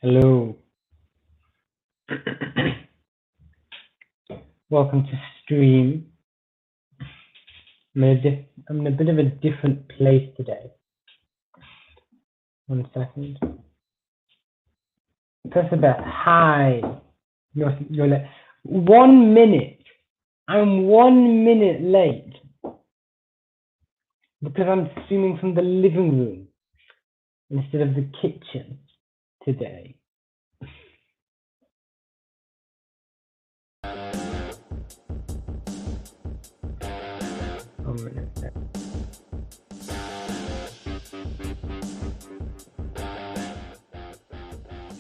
Hello. Welcome to stream. I'm in a bit of a different place today. 1 second. Elizabeth, hi. You're late. 1 minute. I'm 1 minute late because I'm streaming from the living room instead of the kitchen today.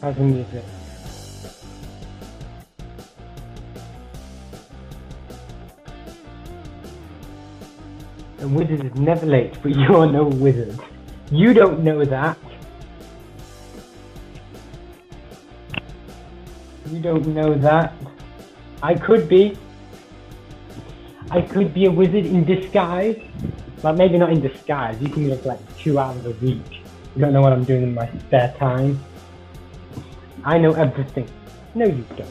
How's the music? A wizard is never late, but you're no wizard. You don't know that. You don't know that. I could be a wizard in disguise. Well, maybe not in disguise. You can look like 2 hours a week. You don't know what I'm doing in my spare time. I know everything. No, you don't.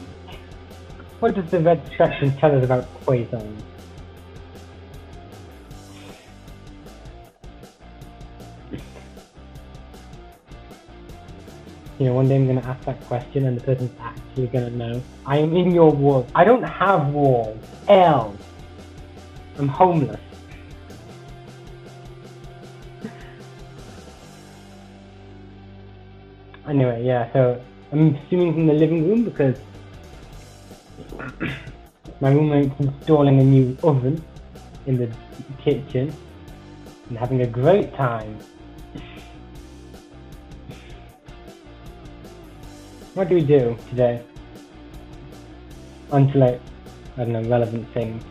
What does the red section tell us about quasars? You know, one day I'm going to ask that question and the person's actually going to know. I am in your walls. I don't have walls. L. I'm homeless. Anyway, yeah, so I'm streaming from the living room because my roommate's installing a new oven in the kitchen and having a great time. What do we do today? Until I don't know, relevant things.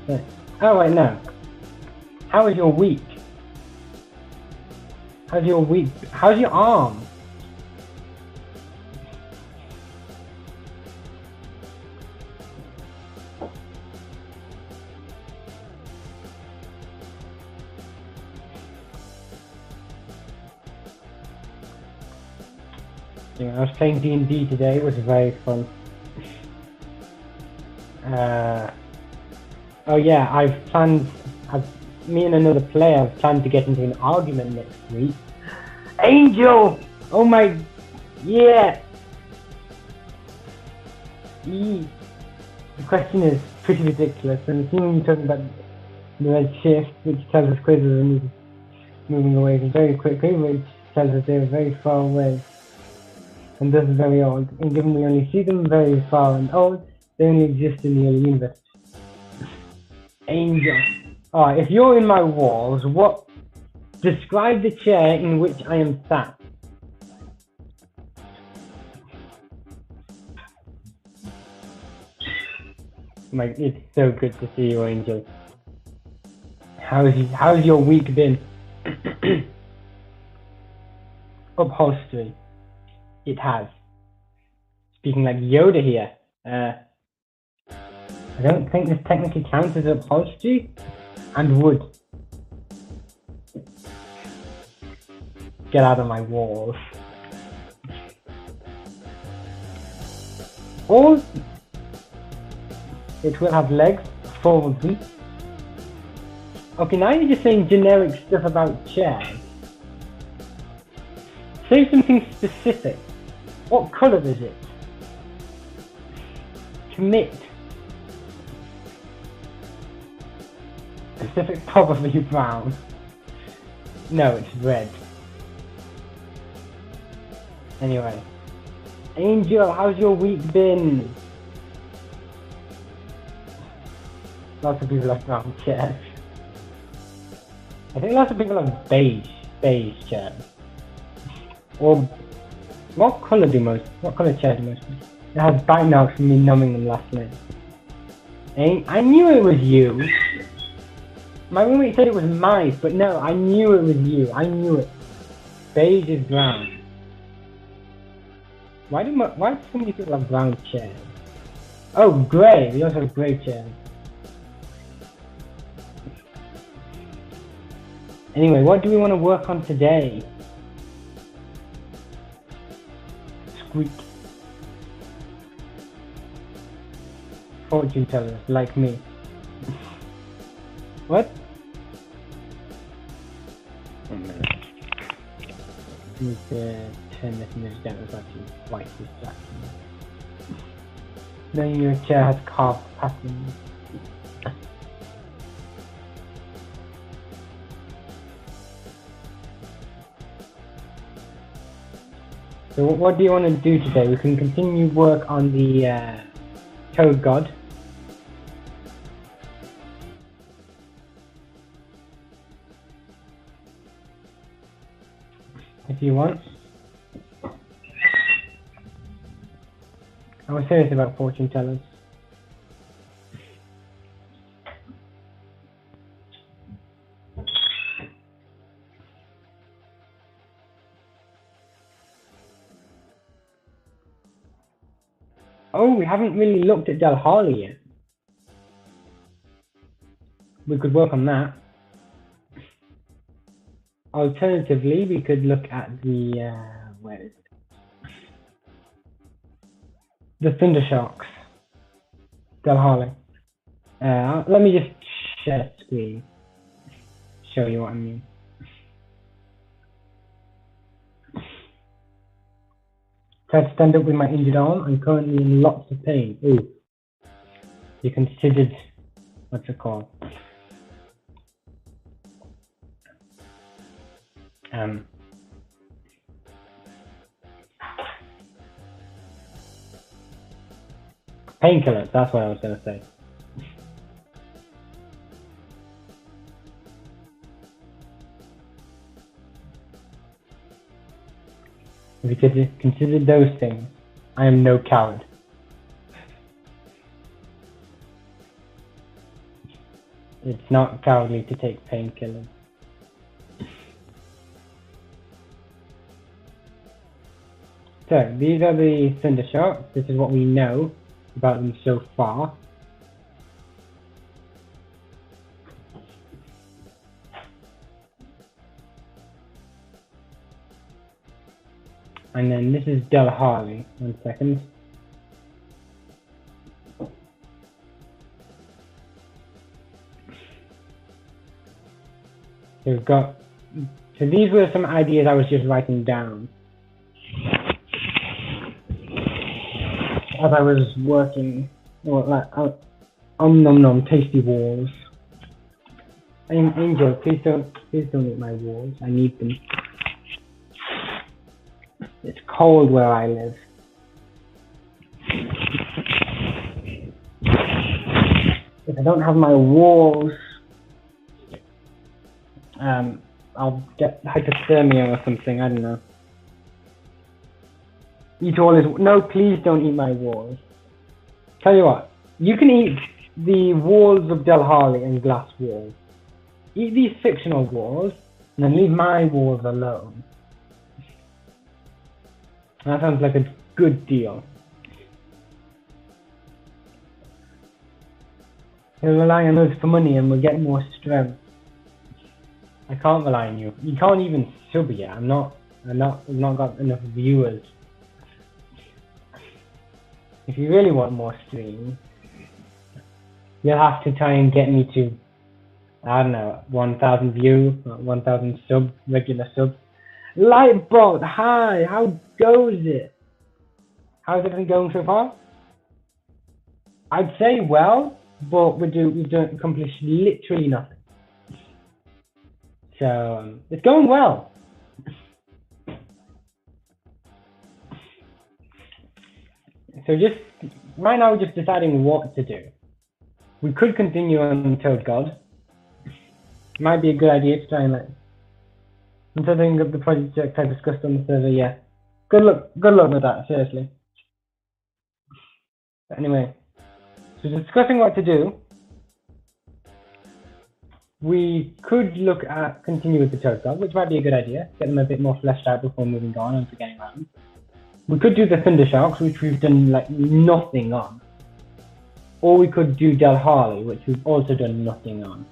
Oh, wait, no. How was your week? How's your week? How's your arm? I was playing D&D today. It was very fun. Oh yeah, me and another player have planned to get into an argument next week. Angel! Oh my, yeah! The question is pretty ridiculous, and assuming you're talking about the red shift, which tells us quizzes are moving away very quickly, which tells us they're very far away. And thus very old, and given we only see them very far and old, they only exist in the early universe. Angel. Alright, if you're in my walls, describe the chair in which I am sat. It's so good to see you, Angel. How's your week been? Upholstery. It has. Speaking like Yoda here. I don't think this technically counts as upholstery. And wood. Get out of my walls. Or it will have legs, 4 of them. Okay, now you're just saying generic stuff about chairs. Say something specific. What colour is it? Commit. Specific, probably brown. No, it's red. Anyway. Angel, how's your week been? Lots of people have brown chairs. I think lots of people have beige chairs. Or what colour chairs do most people? It has bite marks from me numbing them last night. I knew it was you. My roommate said it was mice, but no, I knew it was you. I knew it. Beige is brown. Why do so many people have brown chairs? Oh, grey. We also have grey chairs. Anyway, what do we want to work on today? Squeak. fortune tellers like me. What? Oh, no. I need to turn this image down. It's actually quite distracting. Then your chair has carved patterns. So what do you want to do today? We can continue work on the Toad God. If you want. I was serious about fortune tellers. Oh, we haven't really looked at Del Harley yet. We could work on that. Alternatively, we could look at the where is it? The Thunder Sharks. Del Harley. Let me just share screen. Show you what I mean. Try to stand up with my injured arm. I'm currently in lots of pain. Ooh. You considered, what's it called? Painkillers, that's what I was going to say. If you could consider those things, I am no coward. It's not cowardly to take painkillers. So, these are the Thunder Sharks. This is what we know about them so far. And then this is Del Harley. 1 second. So we've got. So these were some ideas I was just writing down as I was working. Well, like nom tasty walls. Angel, please don't eat my walls. I need them. It's cold where I live. If I don't have my walls, I'll get hypothermia or something, I don't know. Eat all is... No, please don't eat my walls. Tell you what, you can eat the walls of Del Harley and glass walls. Eat these fictional walls, and then leave my walls alone. That sounds like a good deal. You're relying on us for money and we'll get more strength. I can't rely on you. You can't even sub yet. I've not got enough viewers. If you really want more streams, you'll have to try and get me to, I don't know, 1,000 views, 1,000 subs, regular subs. Lightbot, hi, how goes it? How's everything going so far? I'd say well, but we've done accomplished literally nothing. So it's going well. So just right now we're just deciding what to do. We could continue on Toad God. Might be a good idea to try and like. I'm setting up the project I discussed on the server, yeah. Good luck with that, seriously. But anyway, so discussing what to do, we could look at continue with the Toad God, which might be a good idea. Get them a bit more fleshed out before moving on and forgetting about them. We could do the Thunder Sharks, which we've done like nothing on. Or we could do Del Harley, which we've also done nothing on.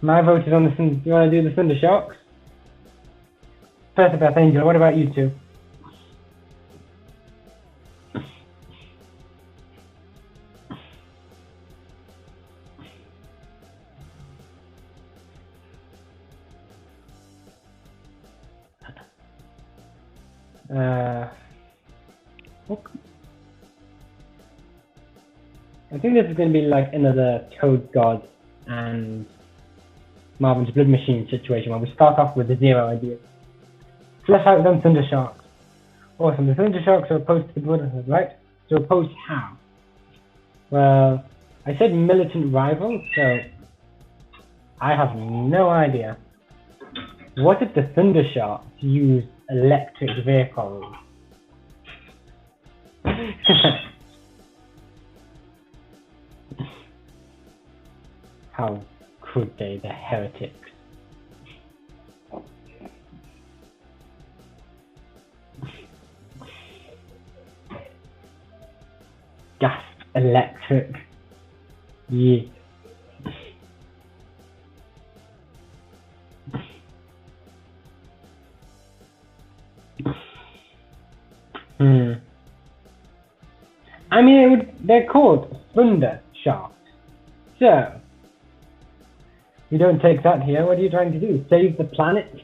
My vote is on the Thunder. Do you want to do the Thunder Sharks? Persepath Angel, what about you two? Okay. I think this is going to be like another Toad God and Marvin's Blood Machine situation where we start off with 0 ideas. Flesh out them Thunder Sharks. Awesome, the Thunder Sharks are opposed to the Brotherhood, right? So opposed how? Well, I said militant rival, so I have no idea. What if the Thunder Sharks use electric vehicles? How could they, the heretics? Gas electric. Yeah. I mean, they're called Thunder Sharks. So, you don't take that here. What are you trying to do? Save the planet?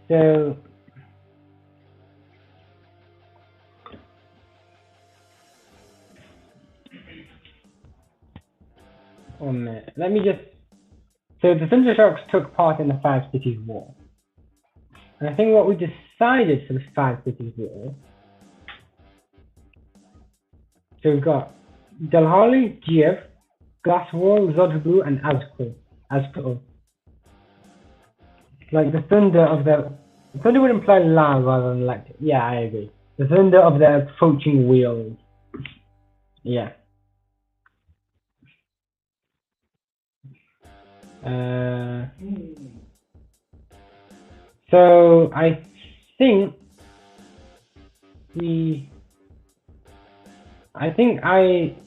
So, one minute. Let me just. So the Thunder Sharks took part in the 5 Cities War. And I think what we decided for the 5 Cities War. So we've got Taangali, Kiev, Glasswall, Zodbu, and Azkul. Like the thunder of their. Thunder would imply loud rather than electric. Yeah, I agree. The thunder of their approaching wheels. Yeah. So I think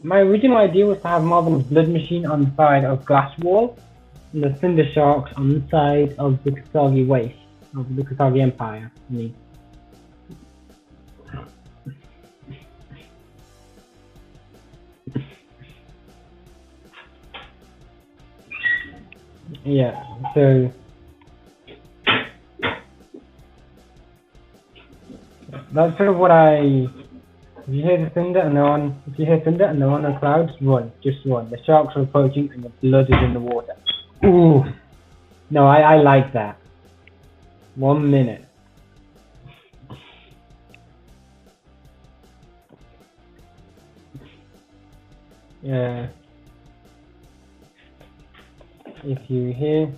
my original idea was to have Marvin's Blood Machine on the side of Glasswall and the Thunder Sharks on the side of the Kasagi Waste, of the Kasagi Empire. I mean. Yeah, so that's sort of what if you hear the thunder and they're on the clouds, run, just run. The sharks are approaching and the blood is in the water. Ooh, no, I like that. 1 minute. Yeah. If you hear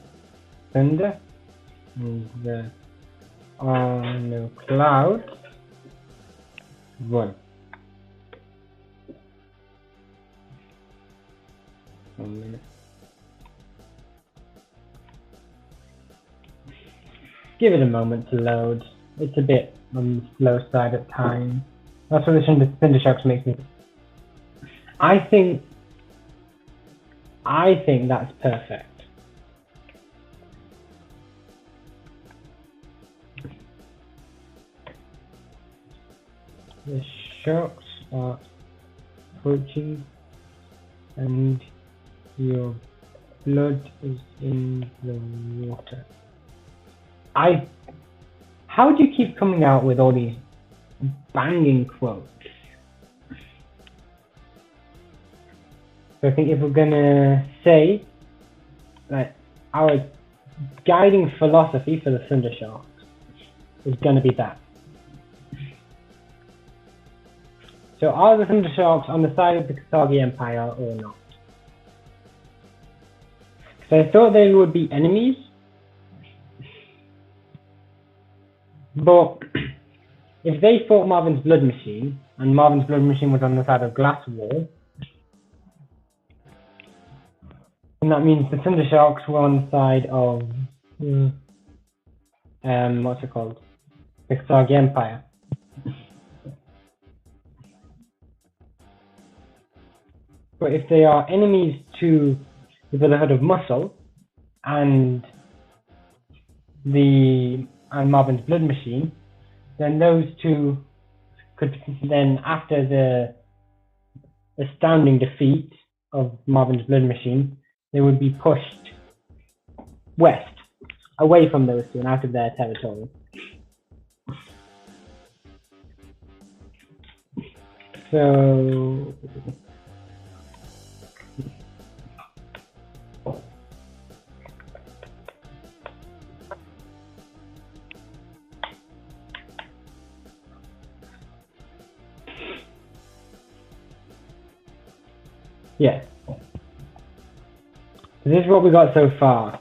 thunder and they're on the clouds, run. 1 minute. Give it a moment to load. It's a bit on the slow side at times. That's what the Thunder Sharks makes me. I think that's perfect. The sharks are approaching and your blood is in the water. How do you keep coming out with all these banging quotes? So I think if we're gonna say that our guiding philosophy for the Thunder Sharks is gonna be that. So are the Thunder Sharks on the side of the Kasagi Empire or not? So I thought they would be enemies, but if they fought Marvin's Blood Machine and Marvin's Blood Machine was on the side of Glasswall, and that means the Thunder Sharks were on the side of what's it called? The Taangali Empire. But if they are enemies to the Brotherhood of Muscle and Marvin's Blood Machine, then those two could then, after the astounding defeat of Marvin's Blood Machine, they would be pushed west, away from those two and out of their territory. So yeah. This is what we got so far.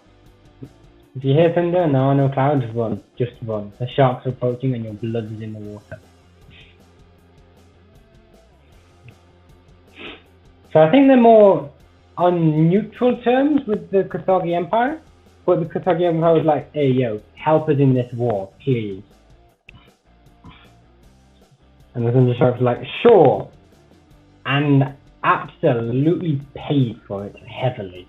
If you hear thunder and there are no clouds, run. Just run. The sharks are approaching and your blood is in the water. So I think they're more on neutral terms with the Taangali Empire, but the Taangali Empire was like, hey yo, help us in this war, please. And the Thunder Sharks were like, sure, and absolutely paid for it heavily.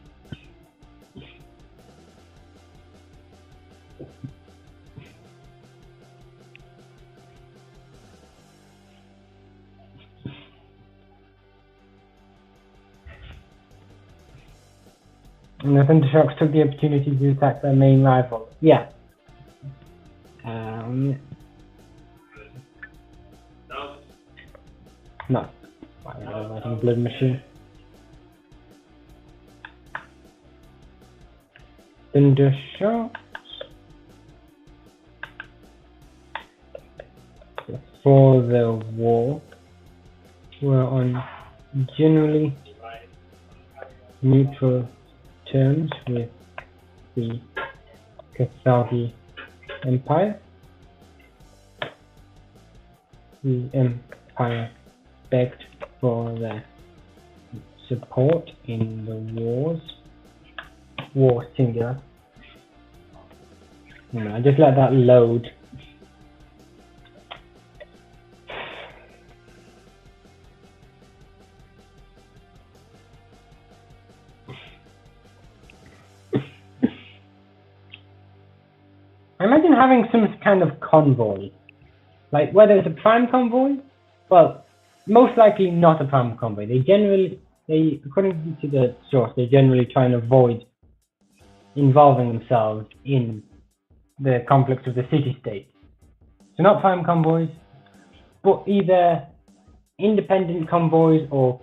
And the Thunder Sharks took the opportunity to attack their main rival. Yeah. No. Writing Blood Machine. Thunder Sharks. For the war were on generally neutral terms with the Taangali Empire. The Empire begged for their support in the war singular. I just let that load. I imagine having some kind of convoy, like whether it's a prime convoy, well, most likely not a prime convoy. They according to the source, they generally try and avoid involving themselves in the conflicts of the city-state. So not prime convoys, but either independent convoys or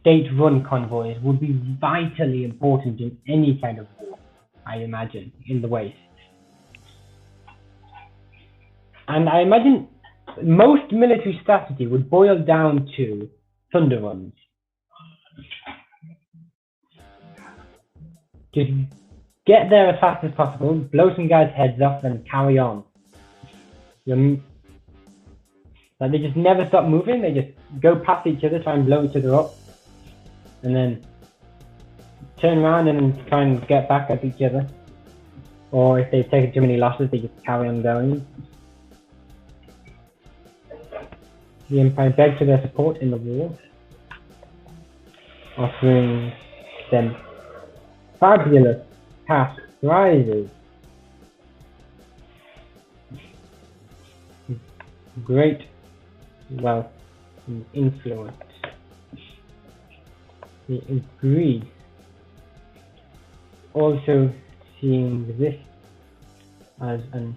state-run convoys would be vitally important in any kind of war, I imagine, in the West. And I imagine most military strategy would boil down to thunder runs. Just get there as fast as possible, blow some guys' heads off, and carry on. Like they just never stop moving. They just go past each other, try and blow each other up, and then turn around and try and get back at each other. Or if they've taken too many losses, they just carry on going. The Empire begged for their support in the war, offering them fabulous cash prizes, great wealth and influence. They agreed, also seeing this as an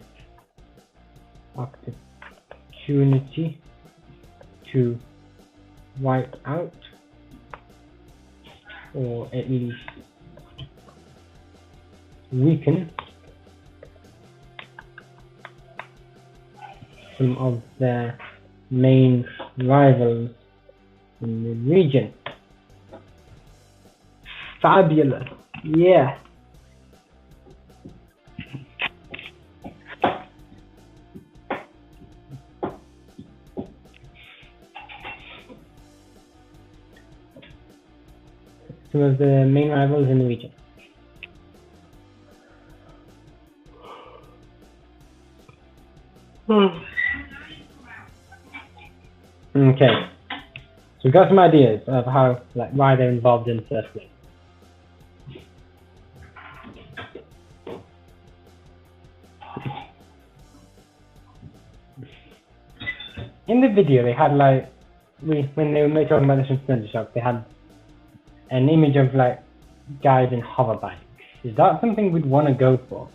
opportunity to wipe out, or at least weaken, some of their main rivals in the region. Fabulous, yeah. Some of the main rivals in the region. Okay, so we've got some ideas of how, like, why they're involved in the first place. In the video, they had like, when they were talking about this in Thundershock, they had an image of like guys in hover bikes. Is that something we'd want to go for?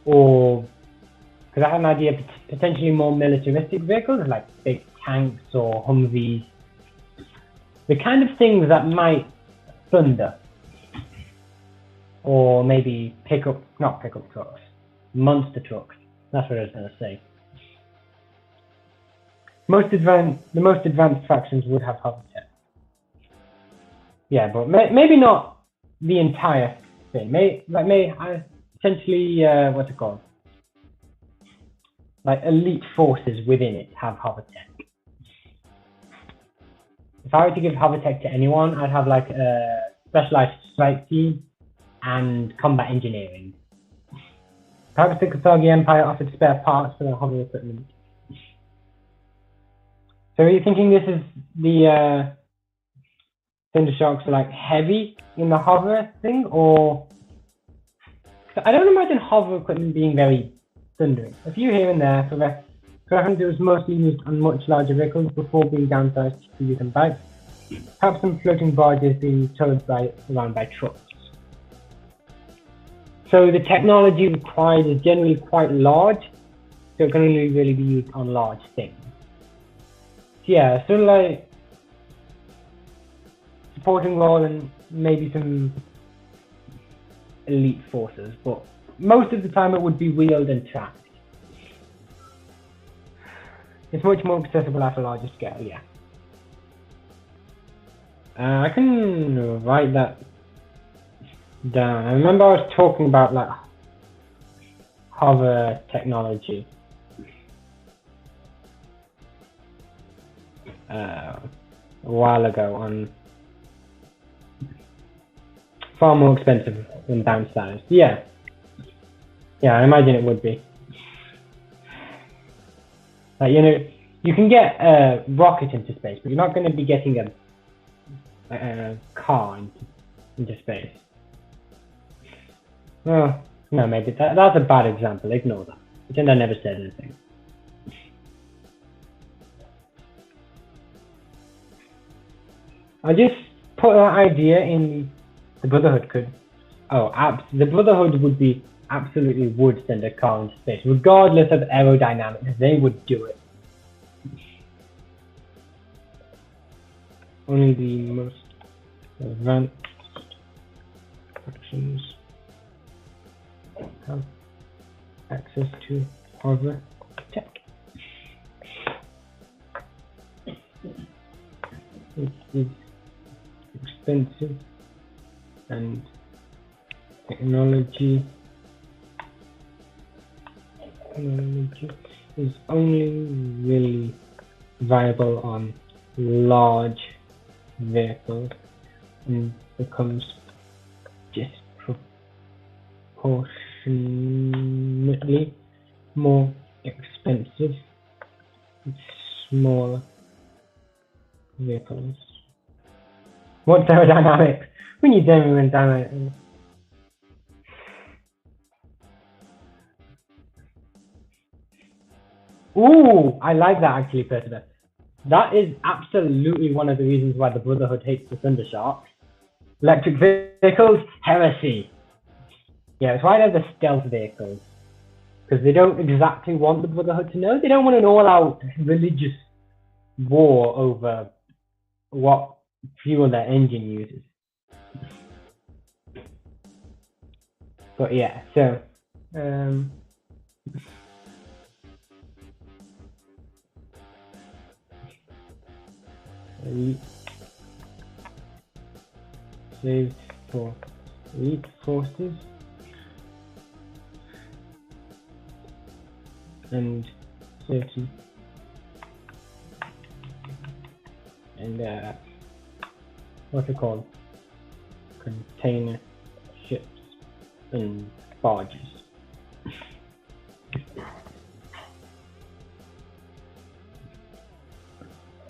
Or, because I had an idea, potentially more militaristic vehicles like big tanks or Humvees. The kind of things that might thunder. Or maybe not pickup trucks, monster trucks. That's what I was going to say. The most advanced factions would have hover tech. Yeah, but maybe not the entire thing. Essentially, what's it called? Like elite forces within it have hover tech. If I were to give hover tech to anyone, I'd have like a specialized strike team and combat engineering. Perhaps the Kathagi Empire offered spare parts for their hover equipment. So are you thinking this is the Thundershocks are like heavy in the hover thing, or I don't imagine hover equipment being very thundering. A few here and there, for reference, it was mostly used on much larger vehicles before being downsized to use on bikes. Perhaps some floating barges being towed around by trucks. So the technology required is generally quite large, so it can only really be used on large things. Yeah, so like supporting role and maybe some elite forces, but most of the time it would be wheeled and tracked. It's much more accessible at a larger scale, yeah. I can write that down. I remember I was talking about like hover technology. A while ago on far more expensive than downsized. Yeah, I imagine it would be. Like, you know, you can get a rocket into space, but you're not going to be getting a car into space. Well, no, maybe that's a bad example. Ignore that. Pretend I never said anything. I just put that idea in the Brotherhood could. The Brotherhood would send a car into space, regardless of aerodynamics. They would do it. Only the most advanced factions have access to hover tech. It is expensive, and technology is only really viable on large vehicles and becomes disproportionately more expensive with smaller vehicles. What's aerodynamics? We need aerodynamics. Ooh, I like that actually, Percival. That is absolutely one of the reasons why the Brotherhood hates the Thundersharks. Electric vehicles, heresy. Yeah, it's why they're the stealth vehicles. Because they don't exactly want the Brotherhood to know. They don't want an all-out religious war over what fuel their engine uses. But yeah, so saved for elite forces and safety and what's it called? Container ships and barges.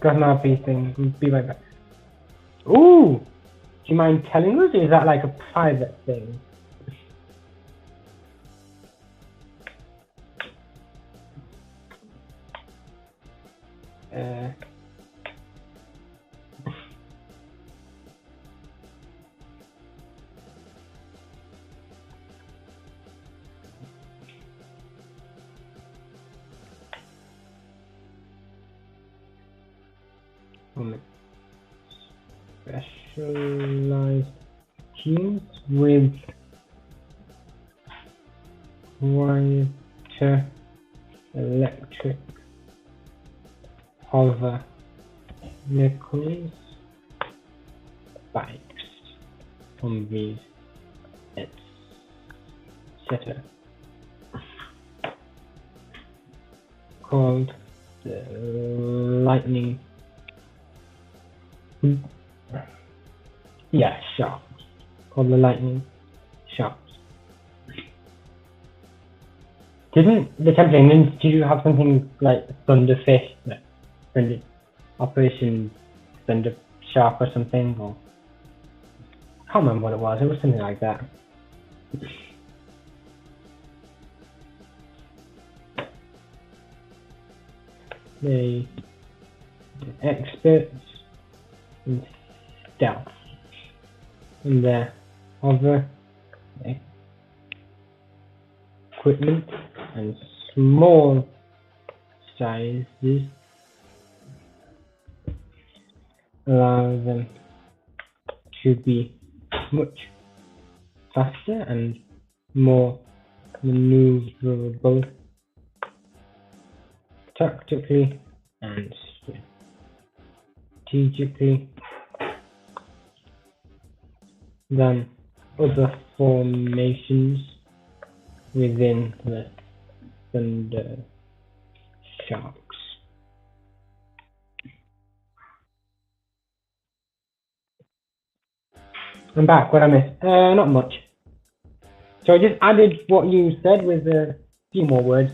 got an RP thing. We'll be right back. Ooh! Do you mind telling us, or is that like a private thing? Specialized teams with quieter electric hover vehicles, bikes, Humvees, etc. Called the Lightning. Yeah, sharks. Called the Lightning Sharks. Didn't the template, did you have something like Thunderfish, like Operation Thunder Shark or something? Or I can't remember what it was. It was something like that. The experts in stealth in their other equipment and small sizes allow them to be much faster and more maneuverable tactically and strategically than other formations within the Thunder Sharks. I'm back. What I missed? Not much. So I just added what you said with a few more words.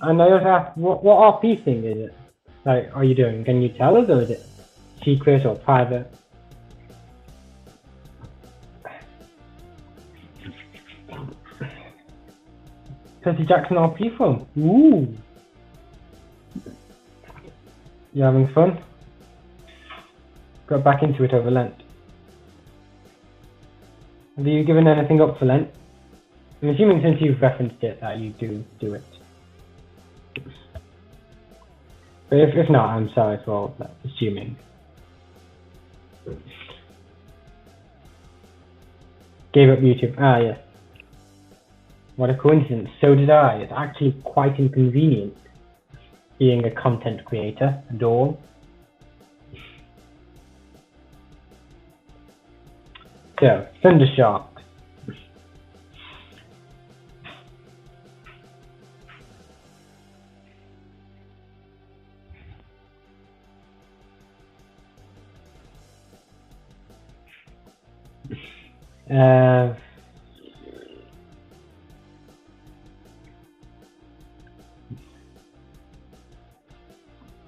And I also asked, what RP thing is it? Like, are you doing? Can you tell us, or is it secret or private? Percy Jackson RP film. Ooh. You having fun? Got back into it over Lent. Have you given anything up for Lent? I'm assuming since you've referenced it that you do it. But if not, I'm sorry for all that, assuming. Gave up YouTube. Ah, yes. What a coincidence. So did I. It's actually quite inconvenient being a content creator and all. So, Thunder Sharks.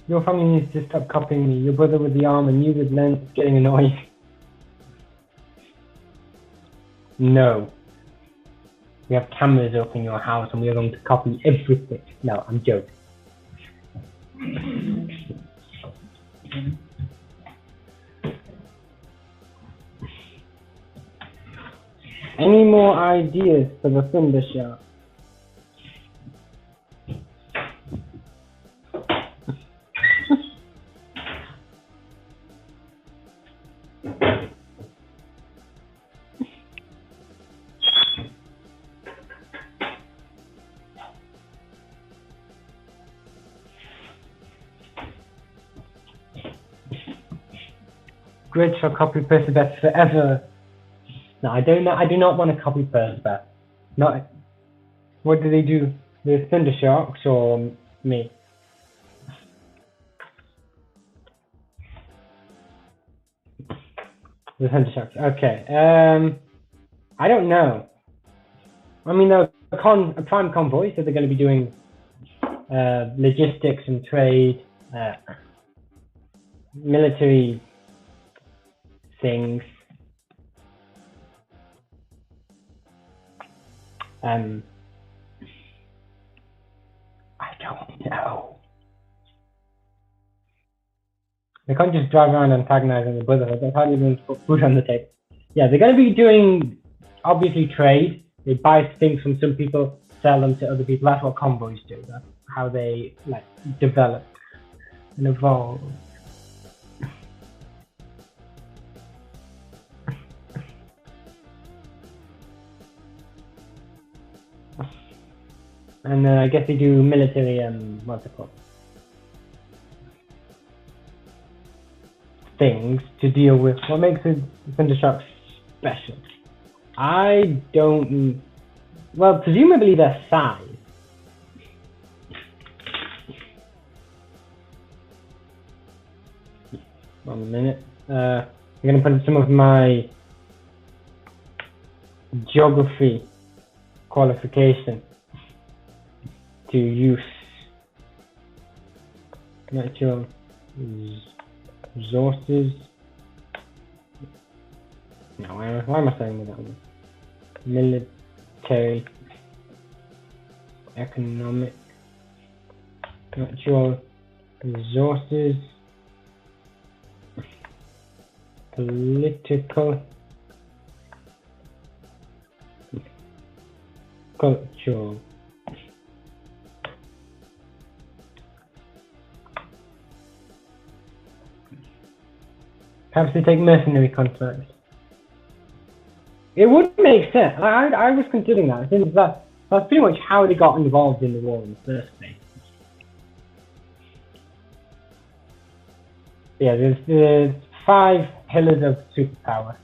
Your family needs to stop copying me. Your brother with the arm and you with lens getting annoying. No. We have cameras up in your house and we are going to copy everything. No, I'm joking. Any more ideas for the Thunder Shark? Grid shall copy Percebeth forever. No, I do not want to copy Percebeth. Not. What do they do? The Thunder Sharks or me? The Thunder Sharks. Okay. I don't know. I mean, a prime convoy, so they're going to be doing logistics and trade, military things. I don't know. They can't just drive around antagonizing the Brotherhood. That's how they're going to put food on the table. Yeah, they're going to be doing, obviously, trade. They buy things from some people, sell them to other people. That's what convoys do. That's how they like develop and evolve. And I guess they do military, what's it called? Things to deal with. What makes a Thundershock special? I don't. Well, presumably their size. One minute. I'm going to put some of my geography qualification to use. Natural resources. No, why am I saying that one? Military, economic, natural resources, political, cultural. Perhaps they take mercenary contracts. It would make sense. I was considering that. I think that's pretty much how they got involved in the war in the first place. Yeah, there's 5 pillars of superpower.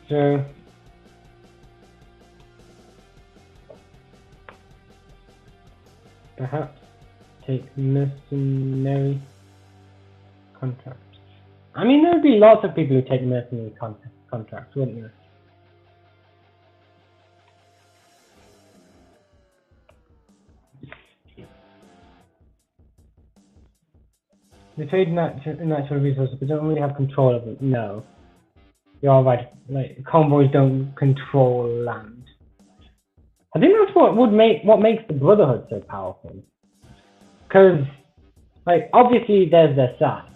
So perhaps take mercenary contracts. I mean, there would be lots of people who take mercenary contracts, wouldn't there? They trade natural resources, but don't really have control of it. No. You're right. Like, convoys don't control land. I think that's what makes the Brotherhood so powerful. Because, like, obviously there's their size,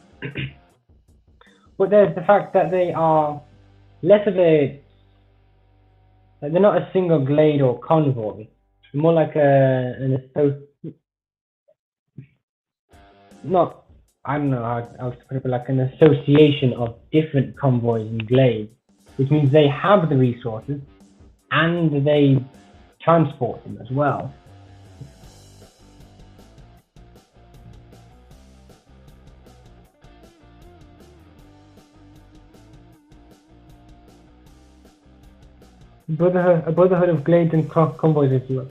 but there's the fact that they are less of a, like, they're not a single glade or convoy. They're more like I don't know how to put it, but like an association of different convoys and glades, which means they have the resources and they transport them as well. A brotherhood of glades and convoys, if you will.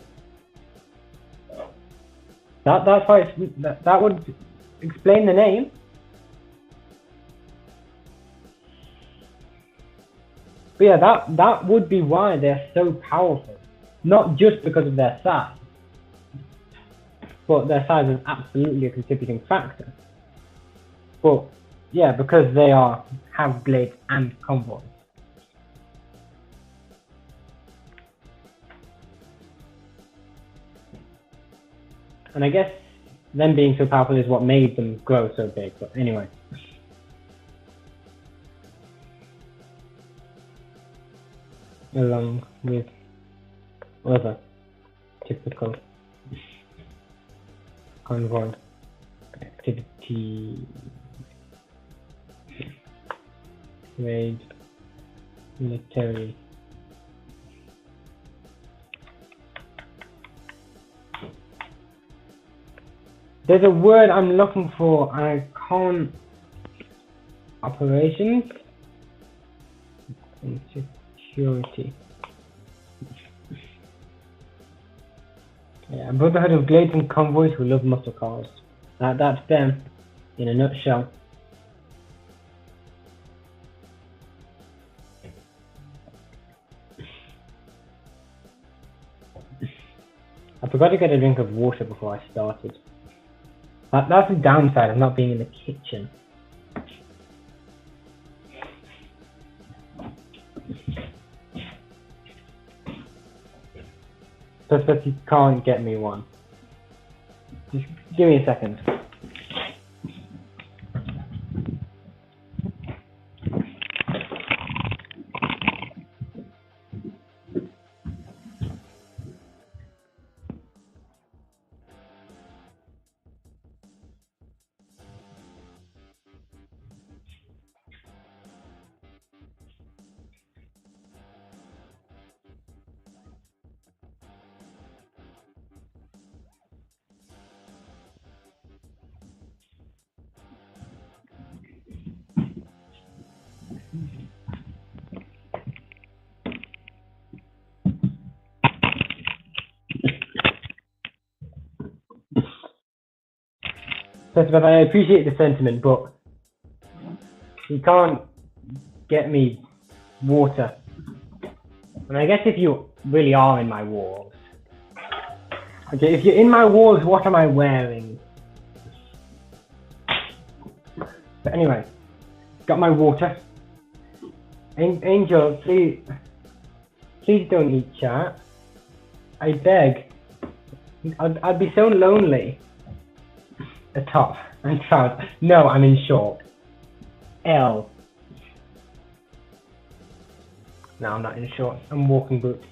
That's why that would explain the name. But yeah, that would be why they're so powerful. Not just because of their size, but their size is absolutely a contributing factor. But yeah, because they have glades and convoys. And I guess them being so powerful is what made them grow so big. But anyway. Along with other typical convoy activity, trade, military. There's a word I'm looking for and I can't. Operations and security. Yeah, a brotherhood of glazing convoys who love muscle cars. That's them, in a nutshell. I forgot to get a drink of water before I started. That's the downside of not being in the kitchen. Just that you can't get me one. Just give me a second. First of all, I appreciate the sentiment, but you can't get me water. And I guess if you really are in my walls. Okay, if you're in my walls, what am I wearing? But anyway, got my water. Angel, please don't eat chat. I beg. I'd be so lonely. A top and trousers. No, I'm in short. L. No, I'm not in shorts. I'm walking boots.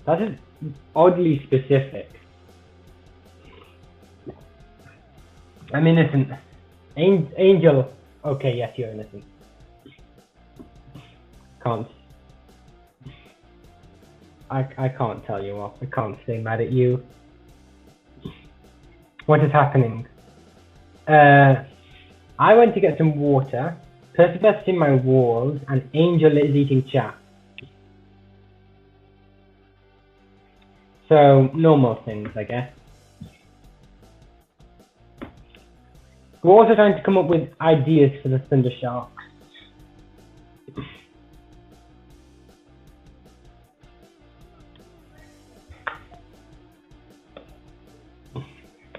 That is oddly specific. I'm innocent. Angel. Okay, yes, you're innocent. Can't. I can't tell you off. I can't stay mad at you. What is happening? I went to get some water. Persever's in my walls, and Angel is eating chat. So normal things, I guess. We're also trying to come up with ideas for the Thunder Sharks.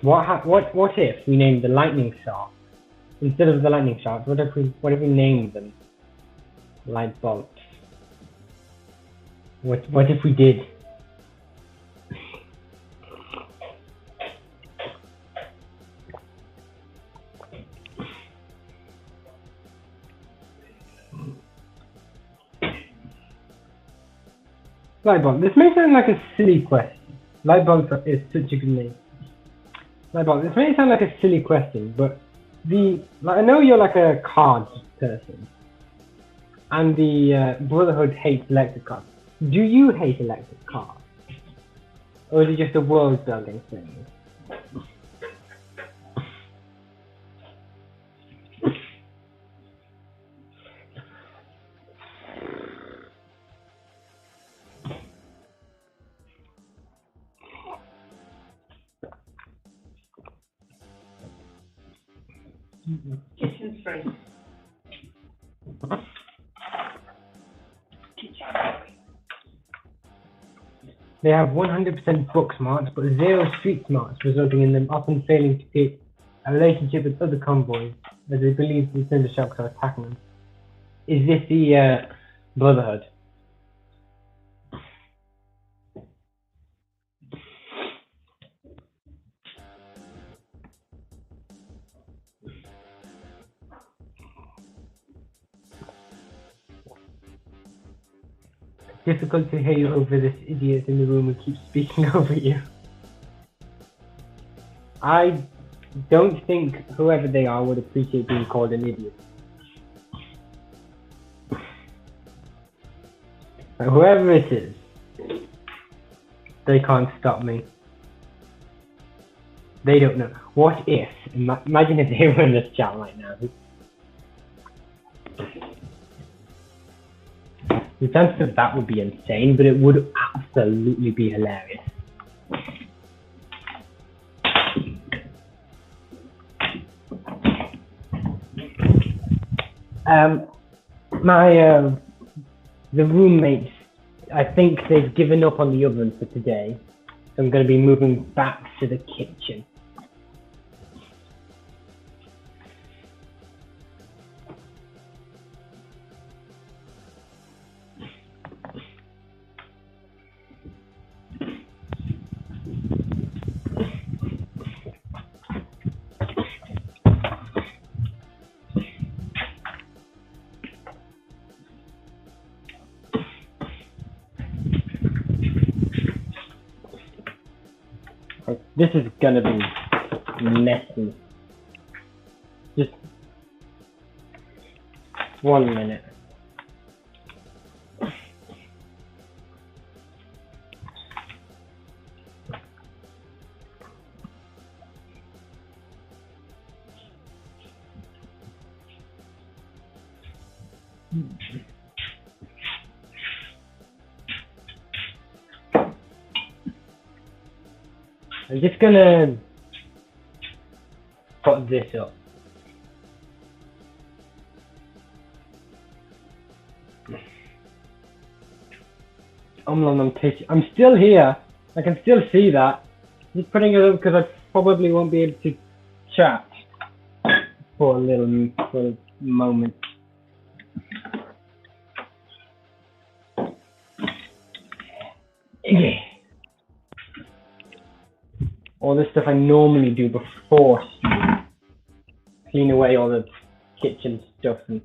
What if we named the lightning shark instead of the lightning sharks? What if we named them light bolts? What if we did? Light bolt. This may sound like a silly question. Light bolt is such a good name. This may sound like a silly question, but I know you're like a cards person, and the Brotherhood hates electric cars. Do you hate electric cars, or is it just a world building thing? Kitchen space. They have 100% book smarts, but 0 street smarts, resulting in them often failing to create a relationship with other convoys, as they believe the Thunder Sharks are attacking them. Is this the Brotherhood? Difficult to hear you over this idiot in the room who keeps speaking over you. I don't think whoever they are would appreciate being called an idiot. But whoever it is, they can't stop me. They don't know. What if? Imagine if they were in this chat right now. The chances of that would be insane, but it would absolutely be hilarious. The roommates, I think they've given up on the oven for today, so I'm going to be moving back to the kitchen. This is gonna be messy. Just 1 minute. I'm just gonna put this up. I'm still here. I can still see that. Just putting it up because I probably won't be able to chat for a moment. All the stuff I normally do before steam. Clean away all the kitchen stuff and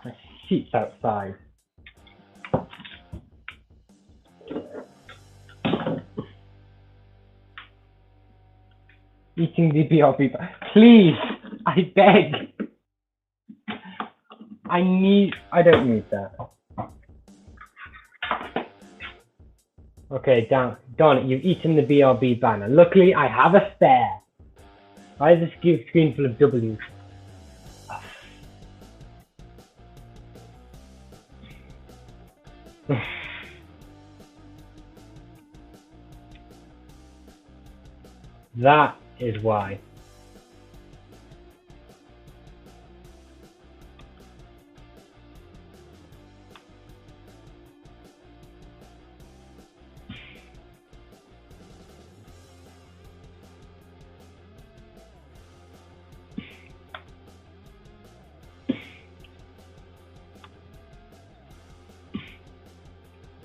my seat's outside. Eating the BRB. Please, I beg. I don't need that. Okay, darn it, you've eaten the BRB banner. Luckily, I have a spare. Why is this screen full of W's? That is why.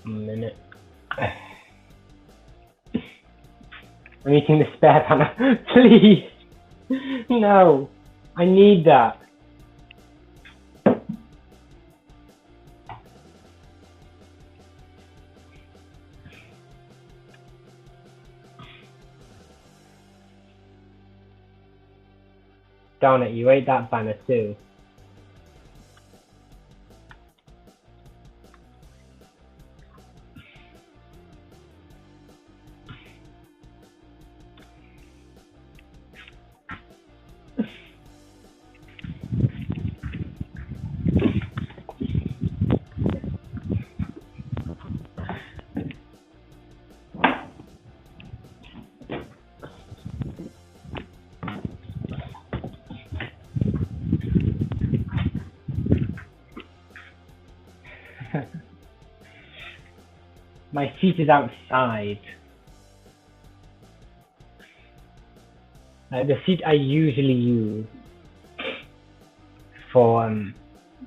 A minute. I'm eating the spare banner. Please! No! I need that. Darn it, you ate that banner too. My seat is outside. The seat I usually use for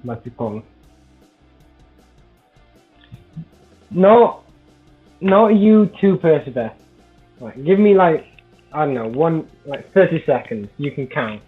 what's it called? No, not you too, Percival. Right, give me like, I don't know, 30 seconds. You can count.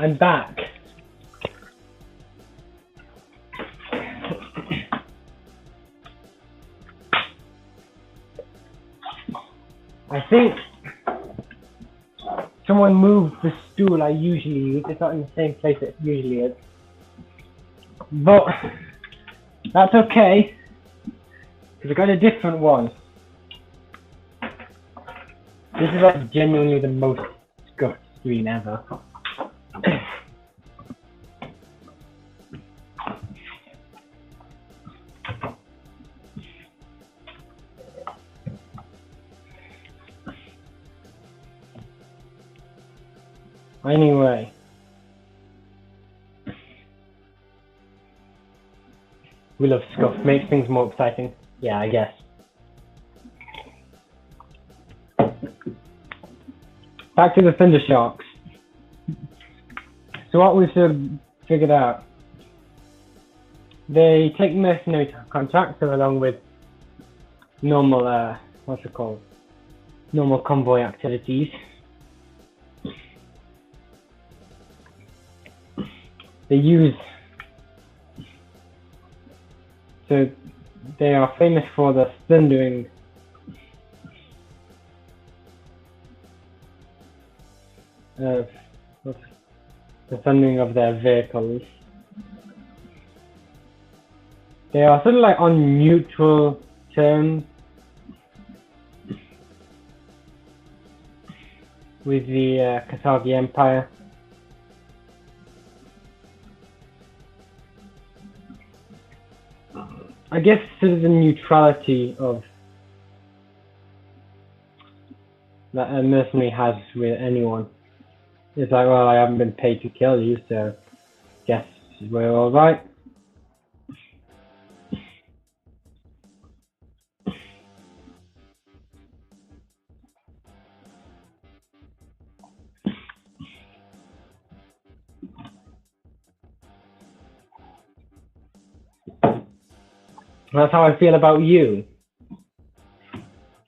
I'm back. I think someone moved the stool I usually use. It's not in the same place it usually is. But that's okay, because I got a different one. This is like genuinely the most scuffed screen ever. Anyway. We love scuff. Makes things more exciting. Yeah, I guess. Back to the Thunder Sharks. So what we've figured out, they take mercenary contracts along with normal, what's it called? Normal convoy activities. They use, so they are famous for the thundering the thundering of their vehicles. They are sort of like on neutral terms with the Kasagi Empire. I guess sort of the neutrality of that a mercenary has with anyone. It's like, well, I haven't been paid to kill you, so guess we're all right. That's how I feel about you.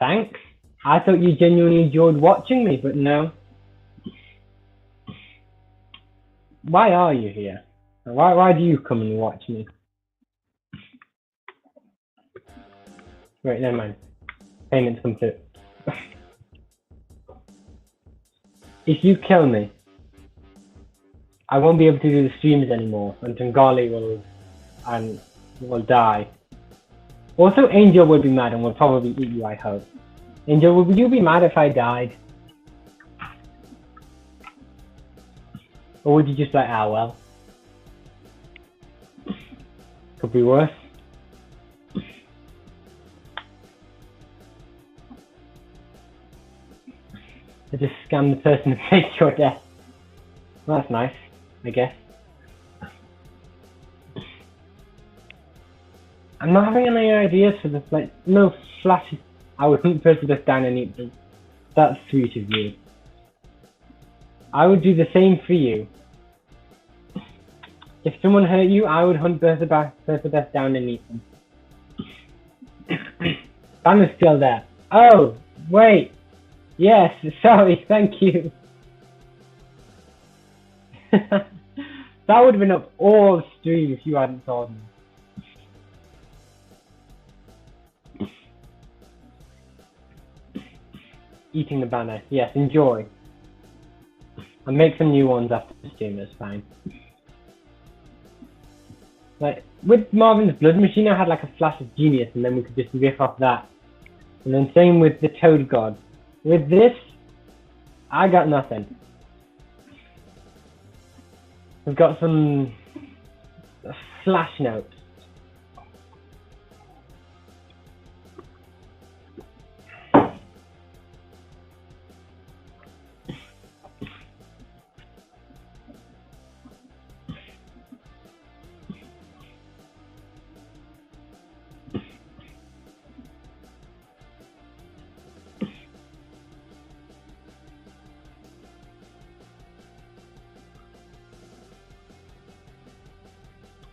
Thanks. I thought you genuinely enjoyed watching me, but no. Why are you here? Why do you come and watch me? Wait, never mind. Payments come through. If you kill me, I won't be able to do the streams anymore, and Taangali will die. Also, Angel would be mad and would probably eat you, I hope. Angel, would you be mad if I died? Or would you just like, ah, well. Could be worse. I just scam the person and fake your death. Well, that's nice, I guess. I'm not having any ideas for this, like, no flashy. I would hunt first just down and eat them. That's sweet of you. I would do the same for you. If someone hurt you, I would hunt Bertha down and eat them. Banner's still there. Oh, wait. Yes, sorry, thank you. That would have been up all stream if you hadn't told me. Eating the banner. Yes, enjoy. I'll make some new ones after the stream, that's fine. Like, with Marvin's Blood Machine, I had like a flash of genius, and then we could just riff off that. And then same with the Toad God. With this, I got nothing. We've got some flash notes.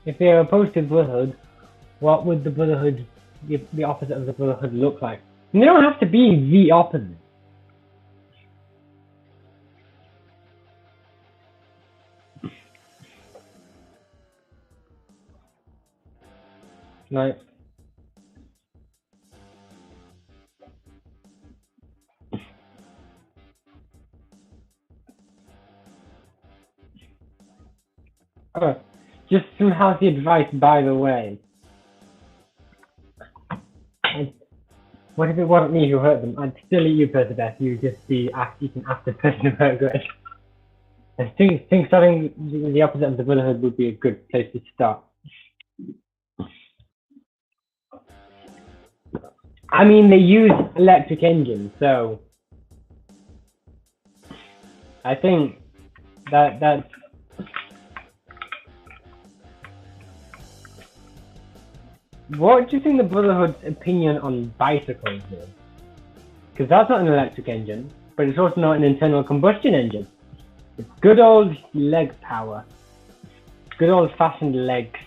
If they are opposed to Brotherhood, what would the Brotherhood, the opposite of the Brotherhood look like? And they don't have to be the opposite. Like, oh, just some healthy advice, by the way. What if it wasn't me who hurt them? I'd still eat you, Perseus. You'd just be eaten after person who hurt good. I think starting the opposite of the Brotherhood would be a good place to start. I mean, they use electric engines, so I think that's. What do you think the Brotherhood's opinion on bicycles is? Because that's not an electric engine, but it's also not an internal combustion engine. It's good old leg power. Good old fashioned legs.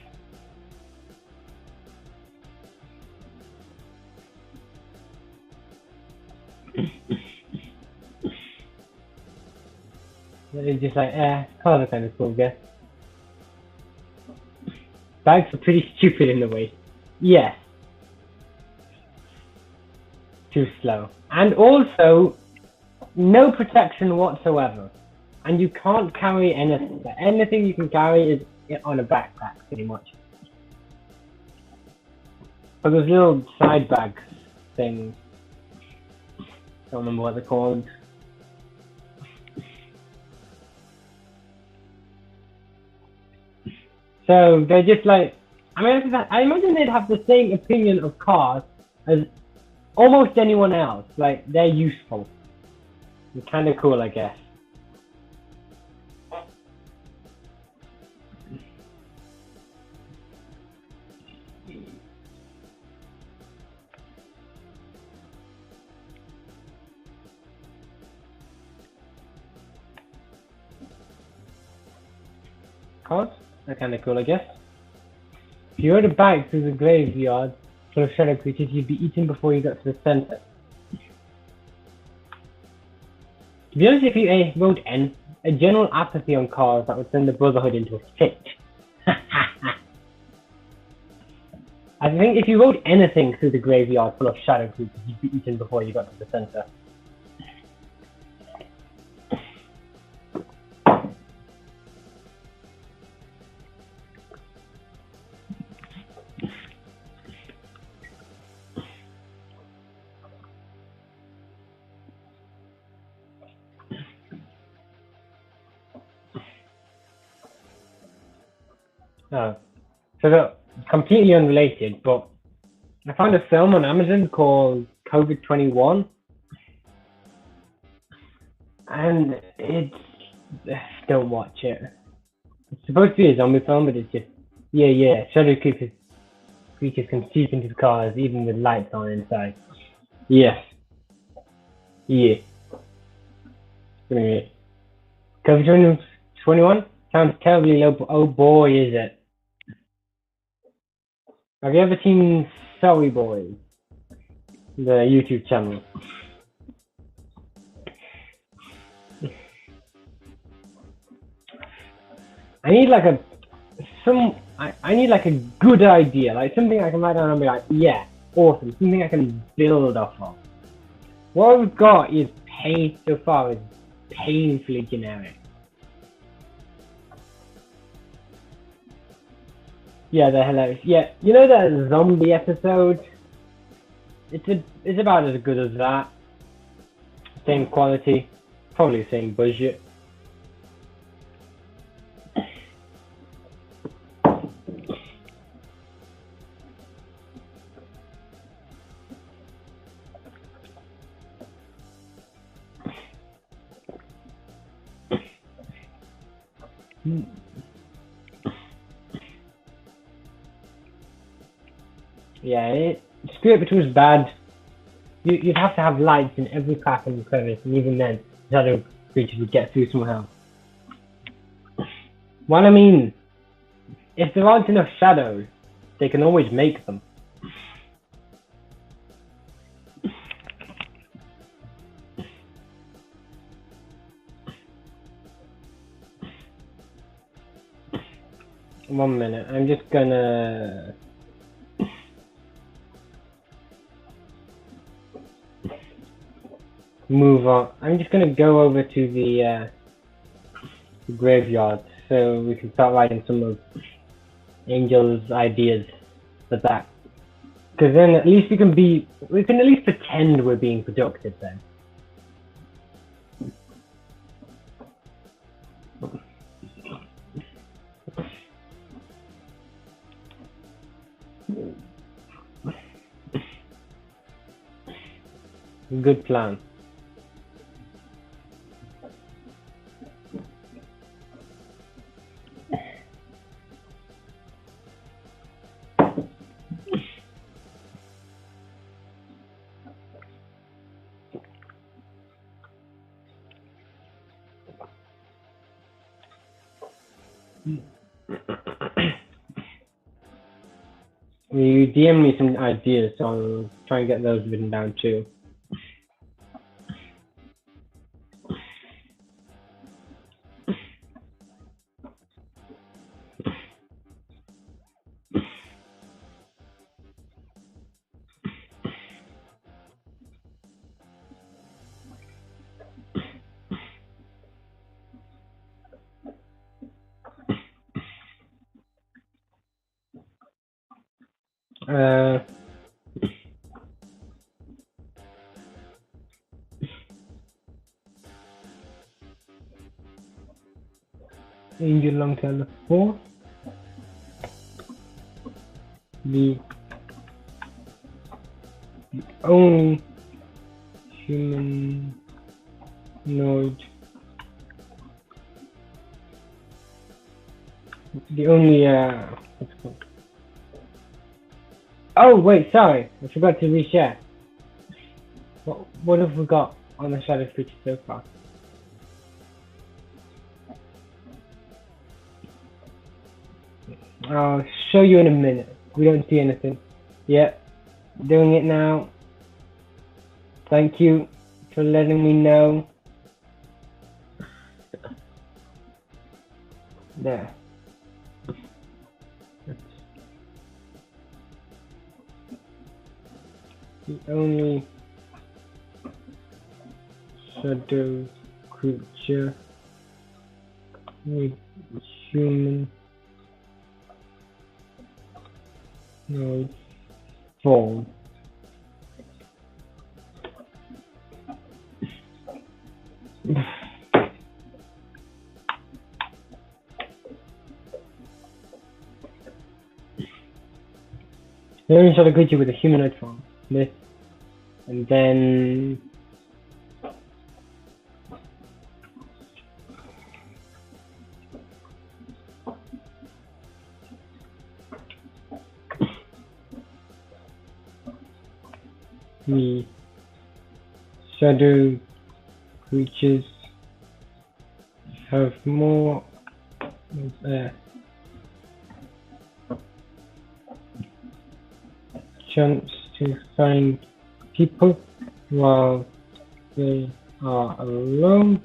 They're just like, cars are kind of cool, guess. Bikes are pretty stupid in the way. Yes. Too slow. And also, no protection whatsoever. And you can't carry anything. Anything you can carry is on a backpack, pretty much. But those little side bags things. Don't remember what they're called. So they're just like, I imagine they'd have the same opinion of cars as almost anyone else. Like, they're useful. They're kind of cool, I guess. Cars? They're kind of cool, I guess. If you rode a bike through the graveyard full of shadow creatures, you'd be eaten before you got to the center. To be honest, if you wrote a general apathy on cars that would send the Brotherhood into a fit. I think if you wrote anything through the graveyard full of shadow creatures, you'd be eaten before you got to the center. Oh. So they're completely unrelated, but I found a film on Amazon called COVID-21, and don't watch it. It's supposed to be a zombie film, but it's just shadow creatures can seep into the cars even with lights on inside. Yes. Yeah. Anyway, COVID-21 sounds terribly low, but oh boy is it. Have you ever seen Sorry Boys? The YouTube channel. I need like a good idea, like something I can write down and be like, yeah, awesome, something I can build off of. What we've got is so far is painfully generic. Yeah, they're hilarious. Yeah, you know that zombie episode? It's about as good as that. Same quality, probably the same budget. Yeah, Script was bad. You'd have to have lights in every crack and crevice, and even then, shadow creatures would get through somehow. What I mean, if there aren't enough shadows, they can always make them. One minute, I'm just gonna move on. I'm just gonna go over to the graveyard so we can start writing some of Angel's ideas for that. Because then at least we can at least pretend we're being productive then. Good plan. You DM me some ideas, so I'll try and get those written down too. Angel Longtail 4. The only humanoid what's it called? Oh wait, sorry, I forgot to reshare. What have we got on the shadow creature so far? I'll show you in a minute. We don't see anything. Yep, doing it now. Thank you for letting me know. There. The only shadow creature with human form. The only shadow creature with a humanoid form. This, and then the shadow creatures have more chance to find people while they are alone,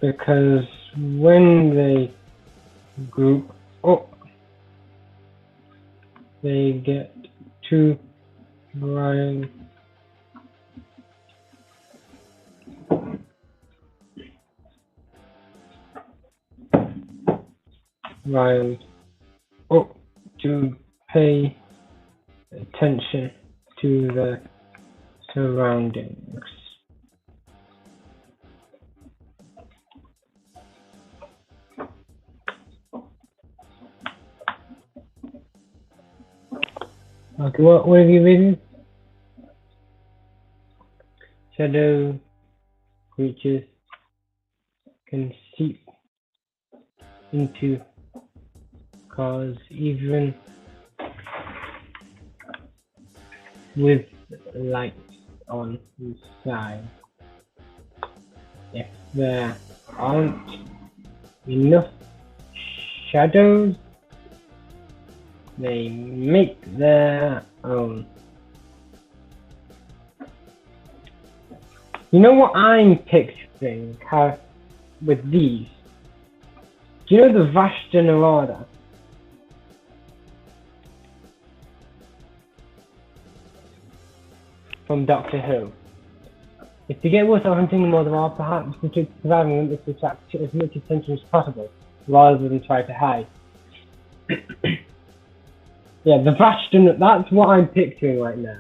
because when they group up, they get too riled up to pay attention to the surroundings. Okay, what have you written? Shadow creatures can seep into cars even with lights on inside. If there aren't enough shadows, they make their own. You know what I'm picturing how with these? Do you know the Vashta Narada? from Doctor Who. If they get worse at hunting them or there are, perhaps the trick to surviving them is to attract as much attention as possible, rather than try to hide. Yeah, the Vashton, that's what I'm picturing right now.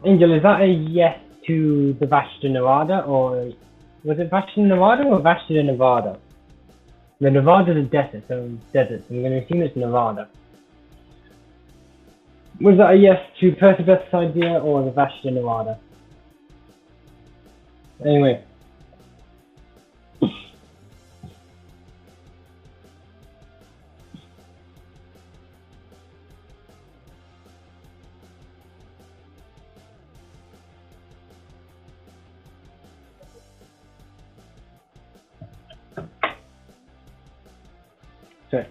Angel, is that a yes to the Vashta Nevada, or was it Vashta Nevada or Vashta Nevada? The Nevada's a desert, so I'm going to assume it's Nevada. Was that a yes to Percebeth's idea or the Vashta Nevada? Anyway. So,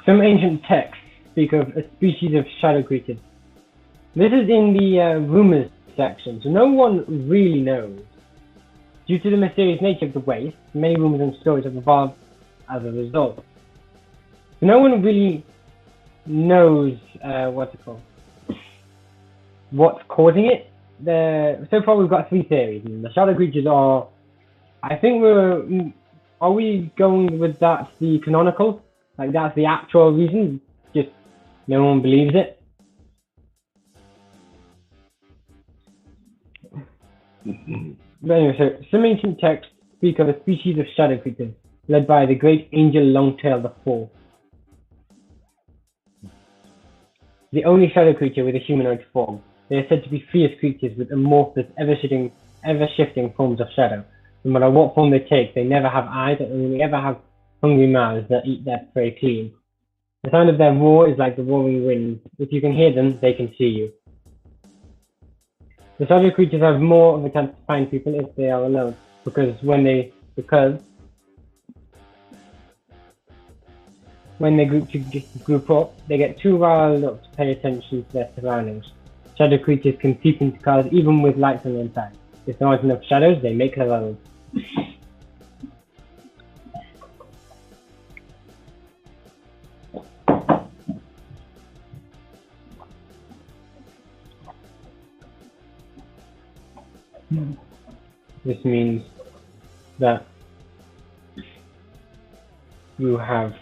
some ancient texts speak of a species of shadow creatures. This is in the rumors section, so no one really knows. Due to the mysterious nature of the waste, many rumors and stories have evolved as a result. So no one really knows what's causing it. So far we've got 3 theories, and the shadow creatures are, I think are we going with that's the canonical? Like that's the actual reason, just no one believes it. But anyway, so some ancient texts speak of a species of shadow creatures led by the great angel Longtail the Fourth. The only shadow creature with a humanoid form. They are said to be fierce creatures with amorphous, ever-shifting forms of shadow. No matter what form they take, they never have eyes and only ever have hungry mouths that eat their prey clean. The sound of their roar is like the roaring wind. If you can hear them, they can see you. The shadow creatures have more of a chance to find people if they are alone, because when they group up, they get too riled up to pay attention to their surroundings. Shadow creatures can seep into cars even with lights on the inside. If there aren't enough shadows, they make their own. This means that you have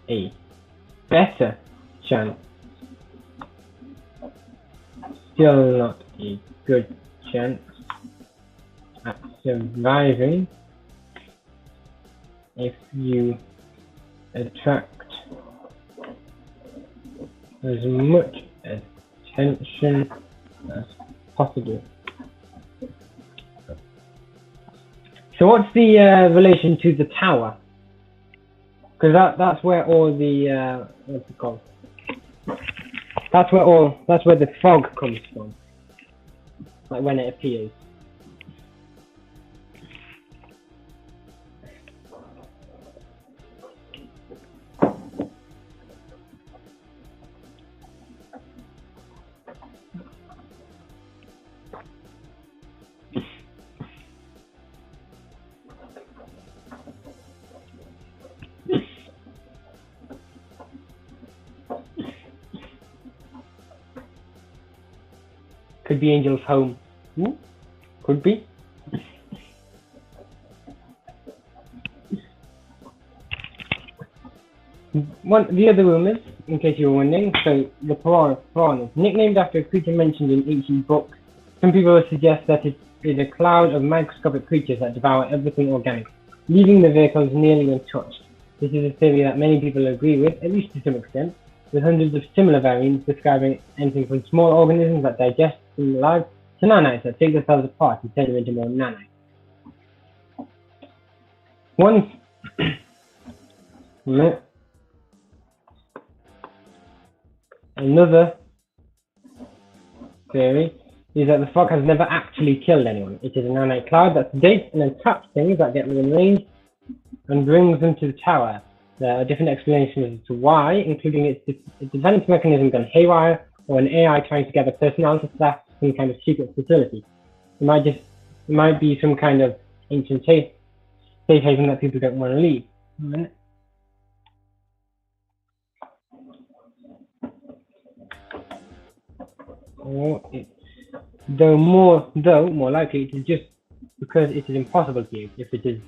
a better chance, still not a good chance, at surviving if you attract as much attention as possible. So what's the relation to the tower? Because that's where all the what's it called? That's where the fog comes from. Like when it appears. Could be Angel's home. Could be. The other rumors, in case you were wondering, so the piranhas, nicknamed after a creature mentioned in ancient books. Some people suggest that it is a cloud of microscopic creatures that devour everything organic, leaving the vehicles nearly untouched. This is a theory that many people agree with, at least to some extent, with hundreds of similar variants describing anything from small organisms that digest from alive to nanites that take themselves apart and turn them into more nanites. Another theory is that the fog has never actually killed anyone. It is a nanite cloud that sedates and then traps things that get within range and brings them to the tower. There are different explanations as to why, including its defense mechanism gone haywire, or an AI trying to gather personality staff some kind of secret facility. It might be some kind of ancient safe haven that people don't want to leave. Or though more likely it is just because it is impossible to use. If it is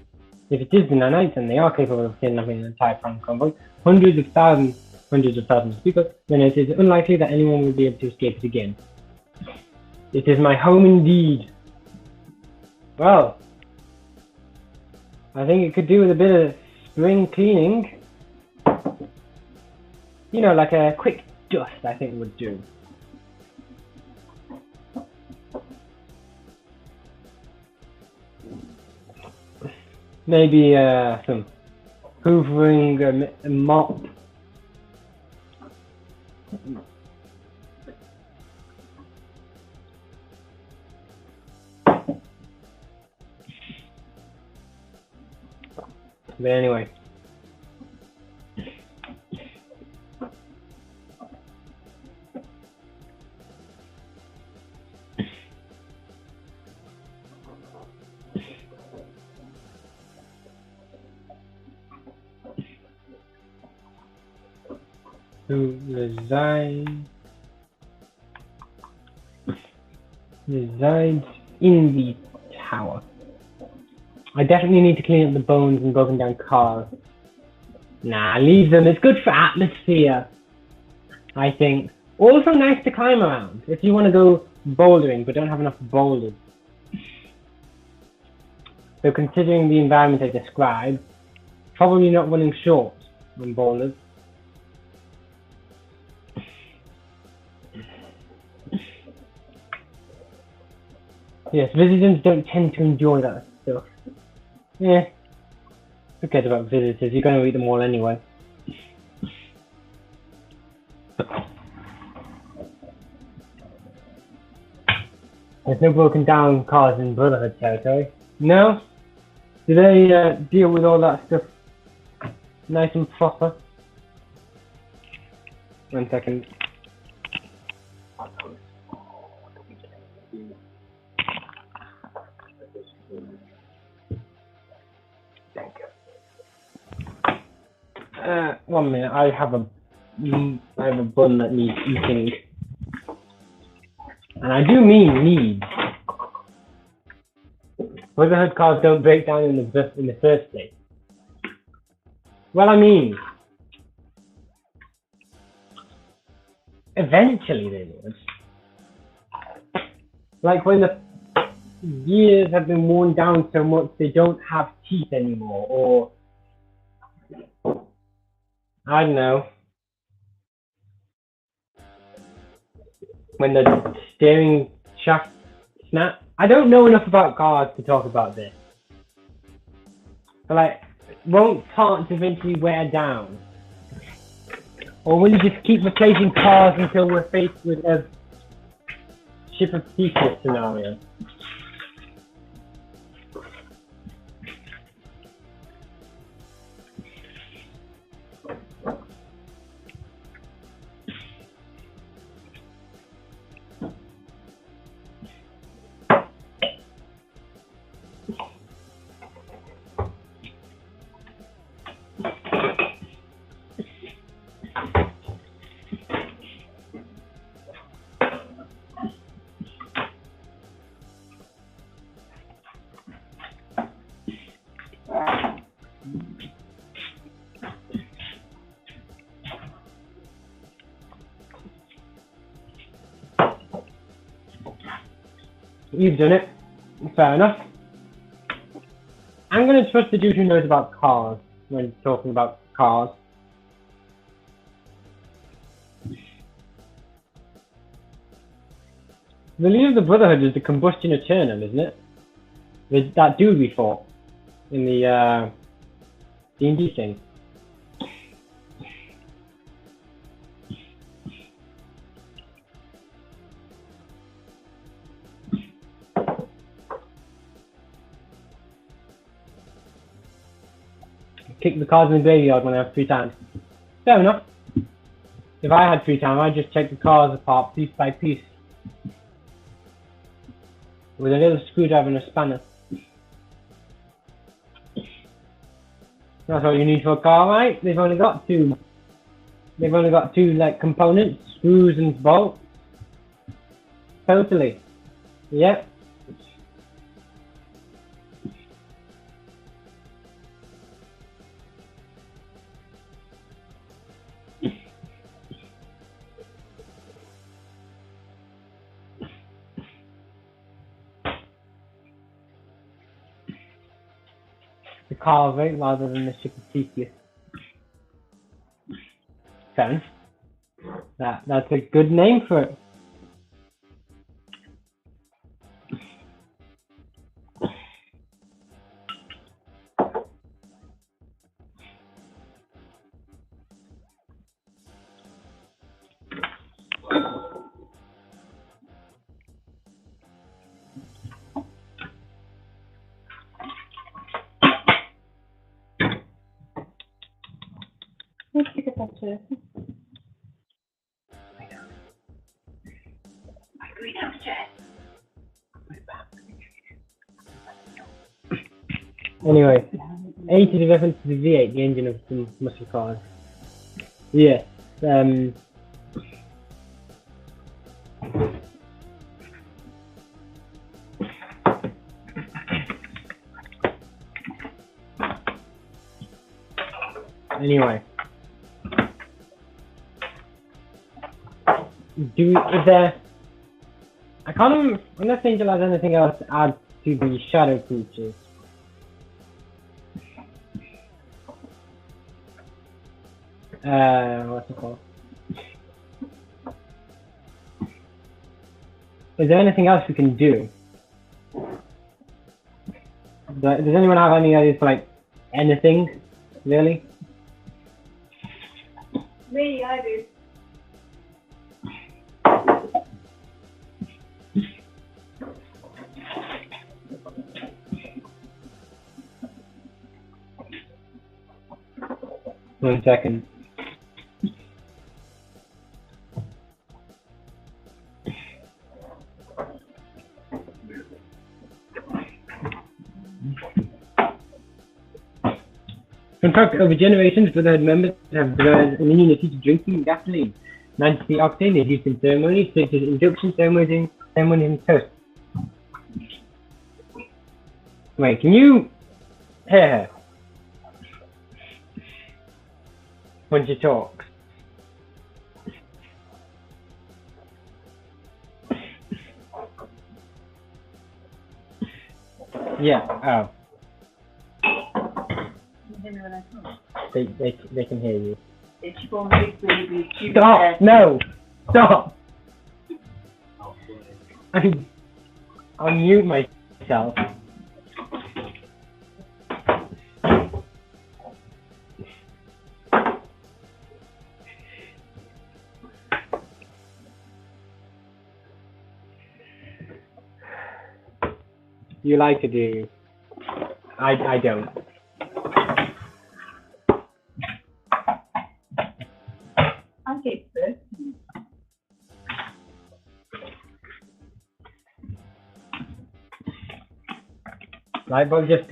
the nanites and they are capable of kidnapping an entire prime convoy, hundreds of thousands of people, then it is unlikely that anyone will be able to escape it again. It is my home indeed. Well, I think it could do with a bit of spring cleaning. You know, like a quick dust, I think would do. Maybe some hoovering, a mop. But anyway. Who resides in the tower. I definitely need to clean up the bones and broken down cars. Nah, leave them. It's good for atmosphere, I think. Also nice to climb around if you want to go bouldering but don't have enough boulders. So considering the environment I described, probably not running short on boulders. Yes, visitors don't tend to enjoy that stuff. Yeah, forget about visitors, you're going to eat them all anyway. There's no broken down cars in Brotherhood territory. No? Do they deal with all that stuff nice and proper? 1 second. Thank you. 1 minute, I have a bun that needs eating. And I do mean needs. Brotherhood cars don't break down in the first place. Well, I mean, eventually they would. Like when the gears have been worn down so much they don't have teeth anymore, or I don't know, when the steering shaft snaps. I don't know enough about cars to talk about this. But like, won't parts eventually wear down? Or will you just keep replacing cars until we're faced with a ship of secrets scenario? You've done it. Fair enough. I'm going to trust the dude who knows about cars when talking about cars. The leader of the Brotherhood is the Combustion Eternal, isn't it? That dude we fought in the D&D thing. kick the cars in the graveyard when I have free time. Fair enough. If I had free time, I'd just take the cars apart piece by piece. With a little screwdriver and a spanner. That's all you need for a car, right? They've only got two like components, screws and bolts. Totally. Yep. The carving rather than the Chickasiki. Sounds. That's a good name for it. Let's pick up that chair. My greenhouse chair. Anyway, 8 is a reference to the V8, the engine of some muscle cars. Yes. Anyway. Is there... I can't remember, unless Angel has anything else to add to the shadow creatures. What's it called? Is there anything else we can do? Does anyone have any ideas for, like, anything, really? Me, I do. One second. In fact, over generations, Brotherhood members have developed an immunity to drinking gasoline. 90 octane is used in ceremonies such as induction ceremonies and toast. Wait, can you hear her when she talks? Yeah, oh. They can hear you. It's from big baby. Stop! No! Stop! I'll mute myself. You like to do. I don't. I get this. Right, but just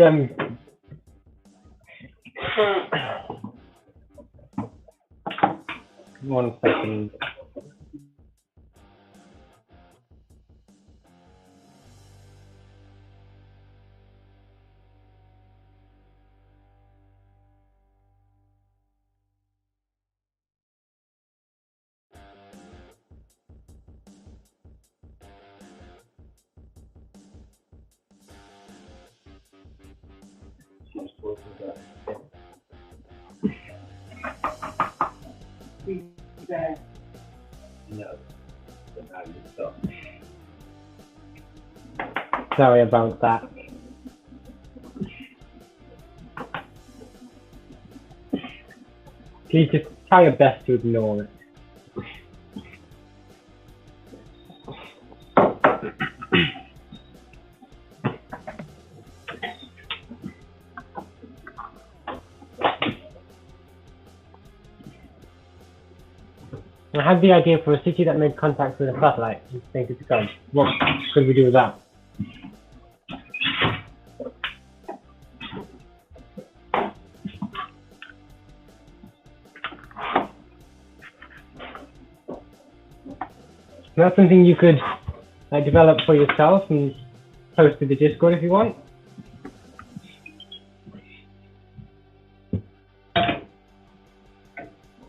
one second. No, but now you stop. Sorry about that. Please just try your best to ignore it. I had the idea for a city that made contact with a satellite in St. Petersburg. What could we do with that? That's something you could develop for yourself and post to the Discord if you want.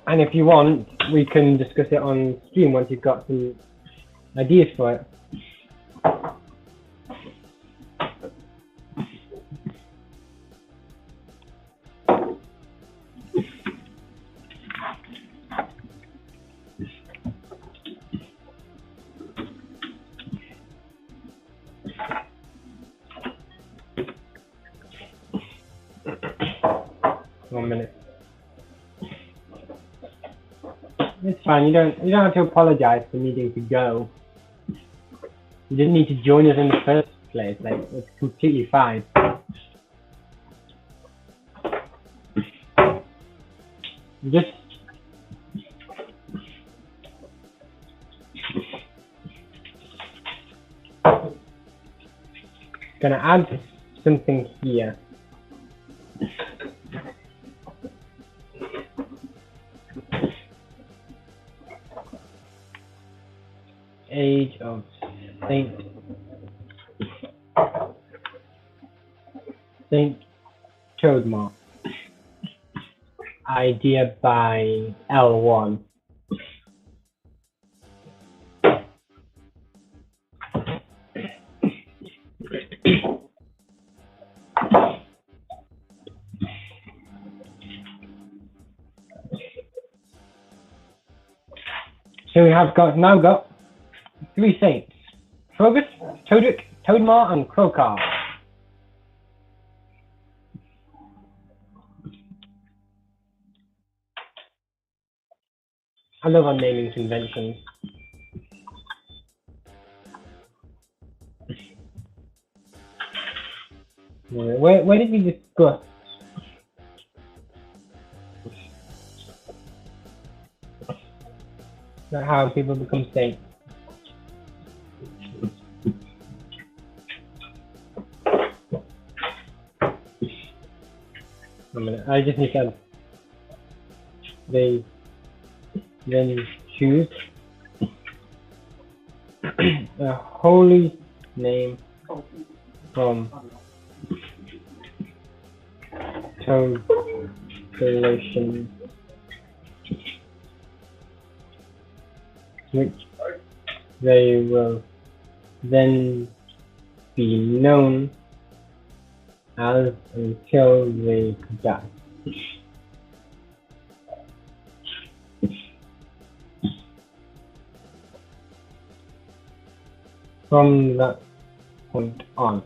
And if you want, we can discuss it on stream once you've got some ideas for it. One minute. It's fine. You don't have to apologize for needing to go. You didn't need to join us in the first place. Like, it's completely fine. Just gonna add something here. Age of Saint Toadmore. Idea by L1. So we have now got 3 saints: Trogus, Toadric, Toadmar, and Krokar. I love our naming conventions. Where did we discuss how people become saints? A minute, I just need to. They then choose a holy name from Toadlation, which they will then be known as until they die. From that point on.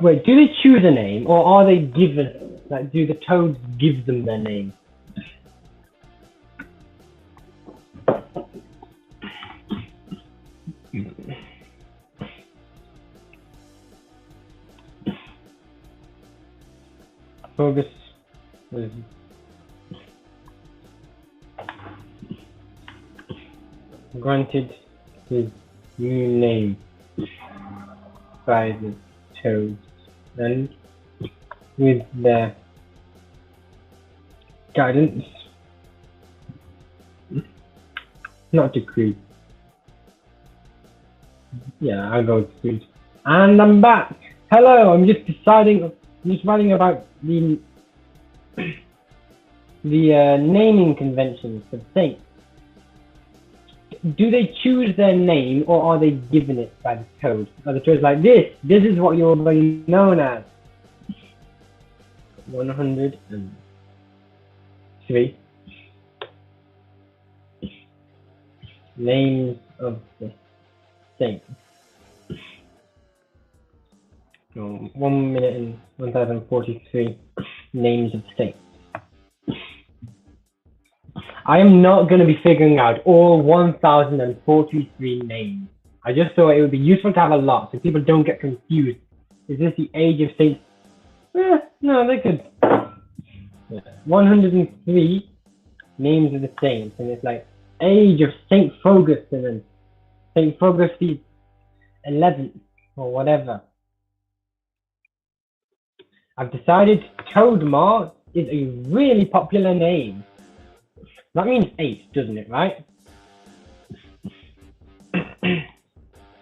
Wait, do they choose a name, or are they given, like, do the toads give them their name? Fergus was granted his new name by the toads, and with their guidance, not decree. Yeah, I'll go decree. And I'm back. Hello. I'm just writing about the naming conventions for saints. Do they choose their name, or are they given it by the toad? Are the toads like, this is what you're already known as? 103 names of the saints. So 1 minute and 1043 names of saints. I am not going to be figuring out all 1043 names. I just thought it would be useful to have a lot so people don't get confused. Is this the age of saints? No, they could 103 names of the saints, and it's like age of Saint Fergus, and then Saint Fergus the 11th or whatever. I've decided Toadmar is a really popular name. That means 8, doesn't it, right?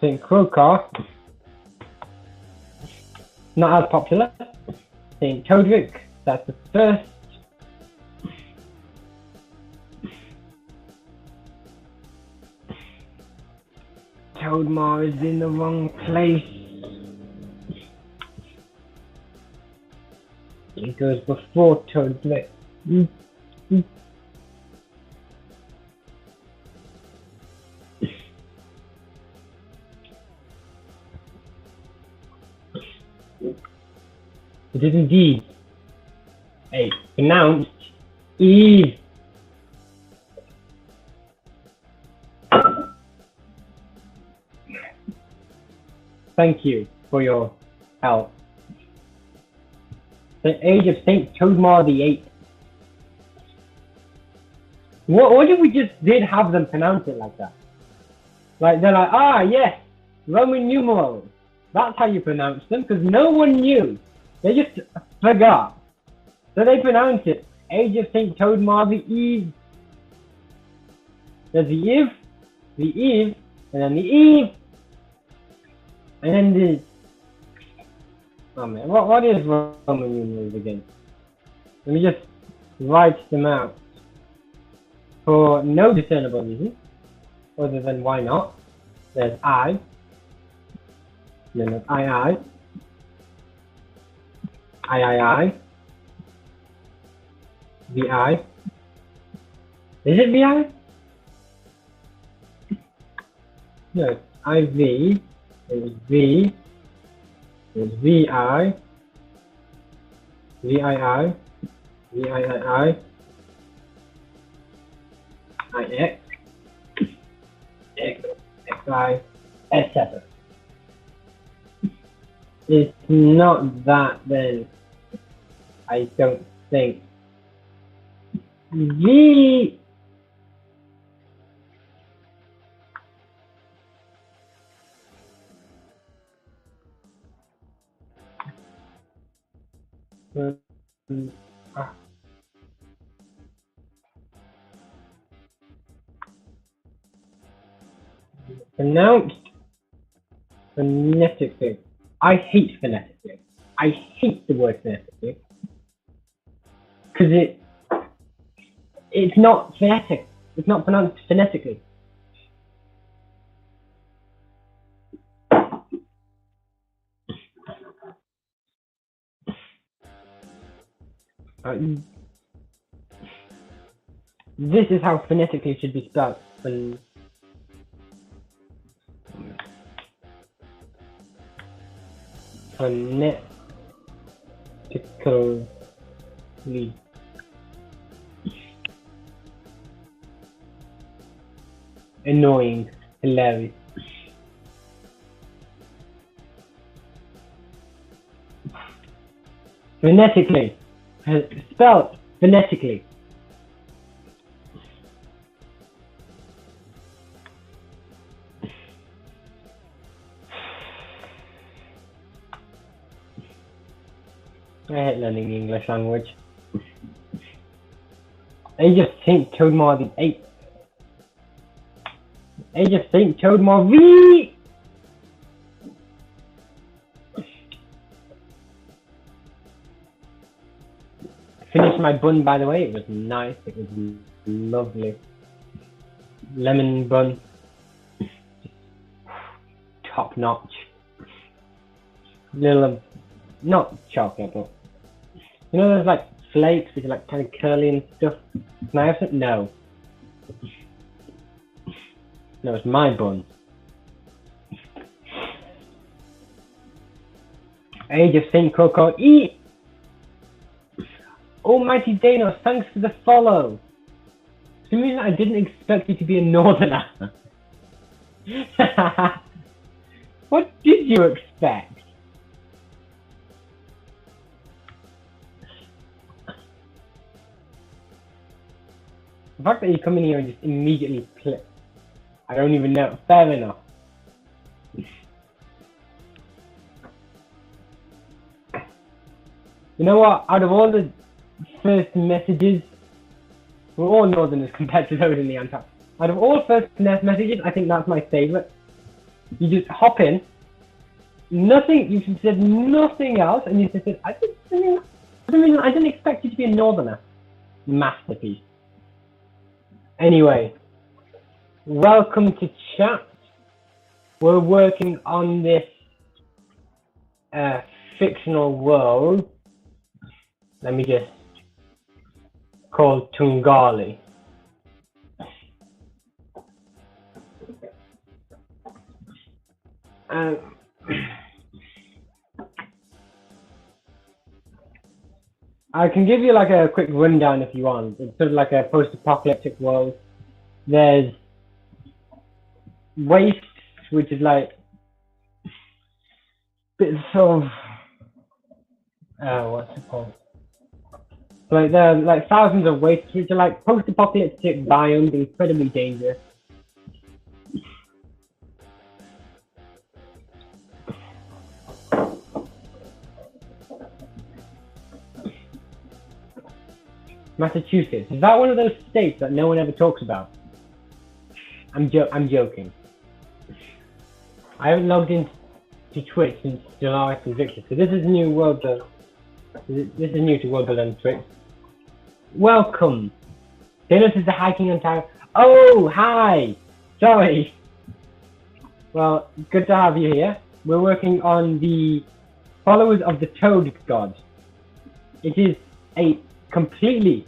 St. Crowcar, not as popular. St. Todrick, that's the first. Toadmar is in the wrong place. It goes before Todrick. It is indeed a pronounced Eve. Thank you for your help. The age of Saint Toadmar the 8th. What if we just did have them pronounce it like that? Like they're like, ah yes, Roman numerals. That's how you pronounce them, because no one knew. They just forgot. So they pronounce it. Age of Saint Toadmar the Eve. There's the Eve, and then the Eve, and then the... Oh man, what is Roman numerals again? Let me just write them out. For no discernible reason, other than why not. There's I, then there's I, VI. Is it VI? No, it's IV, there's V, there's VI, VII, VIII, IX, XI, etc. It's not that then, I don't think. V pronounced phonetically. I hate phonetically. I hate the word phonetically. Because it's not phonetic. It's not pronounced phonetically. This is how phonetically it should be spelled. Phonetically. Annoying. Hilarious. Phonetically. Spelled phonetically. I hate learning the English language. Age of Saint Toadmar the 8th. Age of Saint Toadmar V. Finished my bun, by the way. It was nice. It was lovely. Lemon bun. Top notch. Little, not chocolate, but you know, there's like flakes which are like kind of curly and stuff. Can I have some? No. No, it's my bun. Age of Saint Coco E. Almighty Dano, thanks for the follow. For some reason I didn't expect you to be a northerner. What did you expect? The fact that you come in here and just immediately click. I don't even know. Fair enough. You know what? Out of all the first messages, we're all northerners compared to those in the Antarctic. Out of all first messages, I think that's my favourite. You just hop in, nothing, you said nothing else, and you just said, I didn't expect you to be a northerner. Masterpiece. Anyway, welcome to chat. We're working on this fictional world. Let me just called Taangali. I can give you like a quick rundown if you want. It's sort of like a post-apocalyptic world. There's waste, which is like bits of what's it called? Like there are like thousands of wastes, which are like post-apocalyptic biomes, incredibly dangerous. Massachusetts, is that one of those states that no one ever talks about? I'm joking. I haven't logged into Twitch since July from Victor, so this is new world. This is new to worldbuilding on Twitch. Welcome. Dennis is the hiking Ontario. Oh, hi. Sorry. Well, good to have you here. We're working on the followers of the Toad God. It is a completely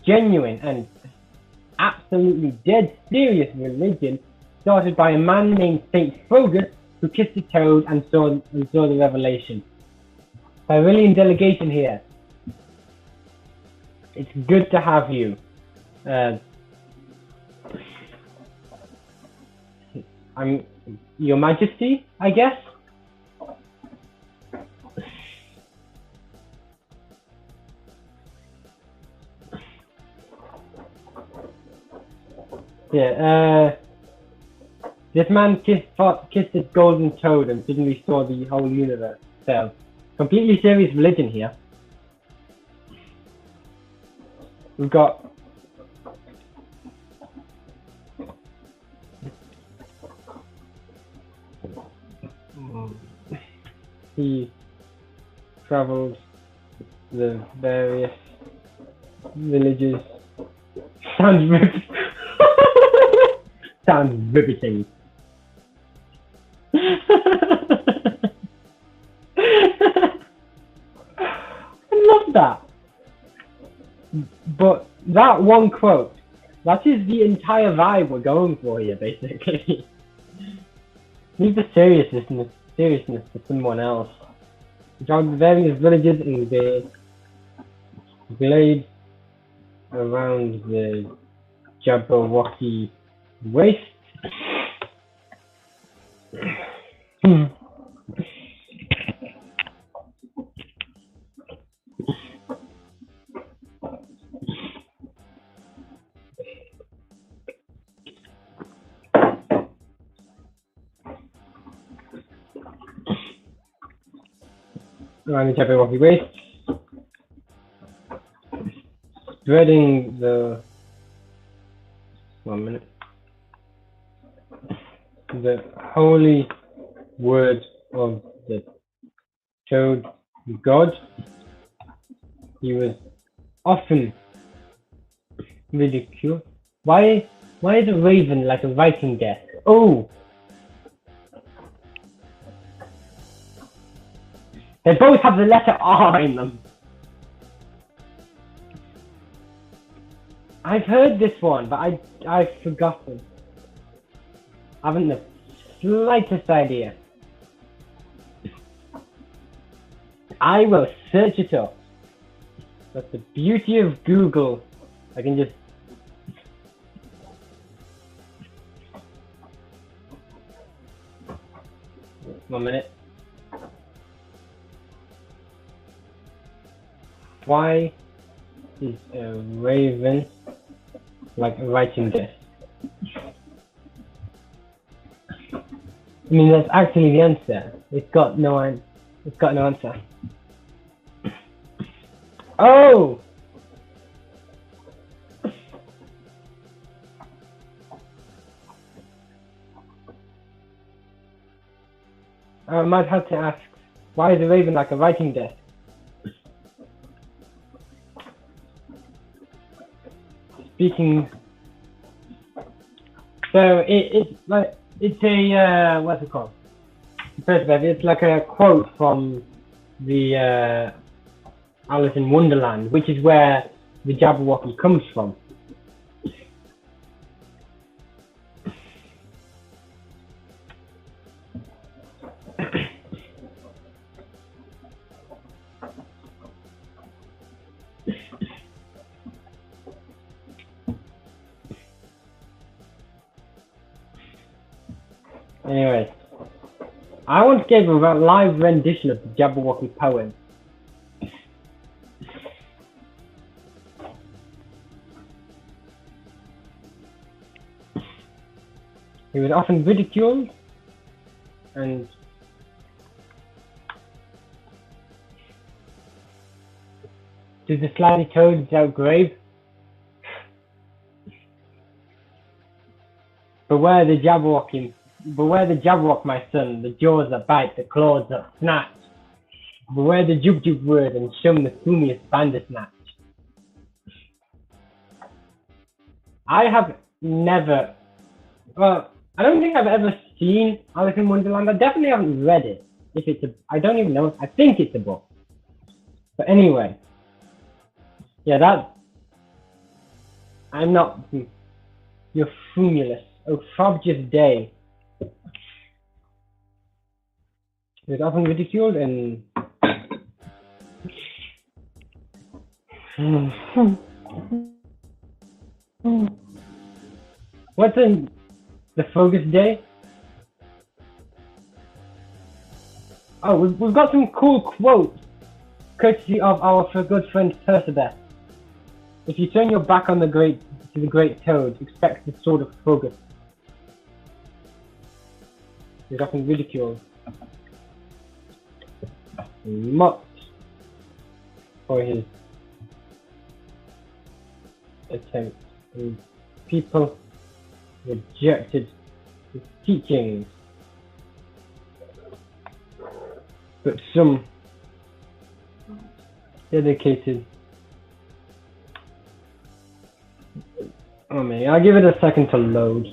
genuine and absolutely dead serious religion started by a man named Saint Frogus who kissed a toad and saw the revelation. Cyrillian delegation here. It's good to have you. I'm Your Majesty, I guess. Yeah, this man kissed his golden toad and suddenly saw the whole universe. So, completely serious religion here. We've got he travels the various villages. Sounds riveting. I love that. But that one quote, that is the entire vibe we're going for here, basically. Leave the seriousness to someone else. Join the various villages in the glade around the Jabberwocky waste. Around the Jabberwocky waste, spreading the the holy word of the Toad God. He was often ridiculed. Why is a raven like a writing desk? Oh! They both have the letter R in them. I've heard this one, but I've forgotten. I haven't the slightest idea. I will search it up. That's the beauty of Google. I can just... One minute. Why is a raven like a writing desk. I mean, that's actually the answer. It's got no answer. Oh! I might have to ask, why is a raven like a writing desk? Speaking, so it's a what's it called? First of all, it's like a quote from the Alice in Wonderland, which is where the Jabberwocky comes from. Anyway, I want to give a live rendition of the Jabberwocky poem. He was often ridiculed and to the slyly toads out grave. Beware the Jabberwocky, my son, the jaws that bite, the claws that snatch. Beware the jub word and shun the fumiest bandersnatch. I have never, well, I don't think I've ever seen Alice in Wonderland. I definitely haven't read it. I don't even know. I think it's a book. But anyway, yeah, I'm not. You're fumulous. Oh, frobjous day. It was often ridiculed and. What's in the Fogus Day? Oh, we've got some cool quotes, courtesy of our good friend Percebeth. If you turn your back on the great toad, expect the sword of Fogus. He's often ridiculed, mocked for his attempts, and people rejected his teachings, but some dedicated. Oh man, I'll give it a second to load.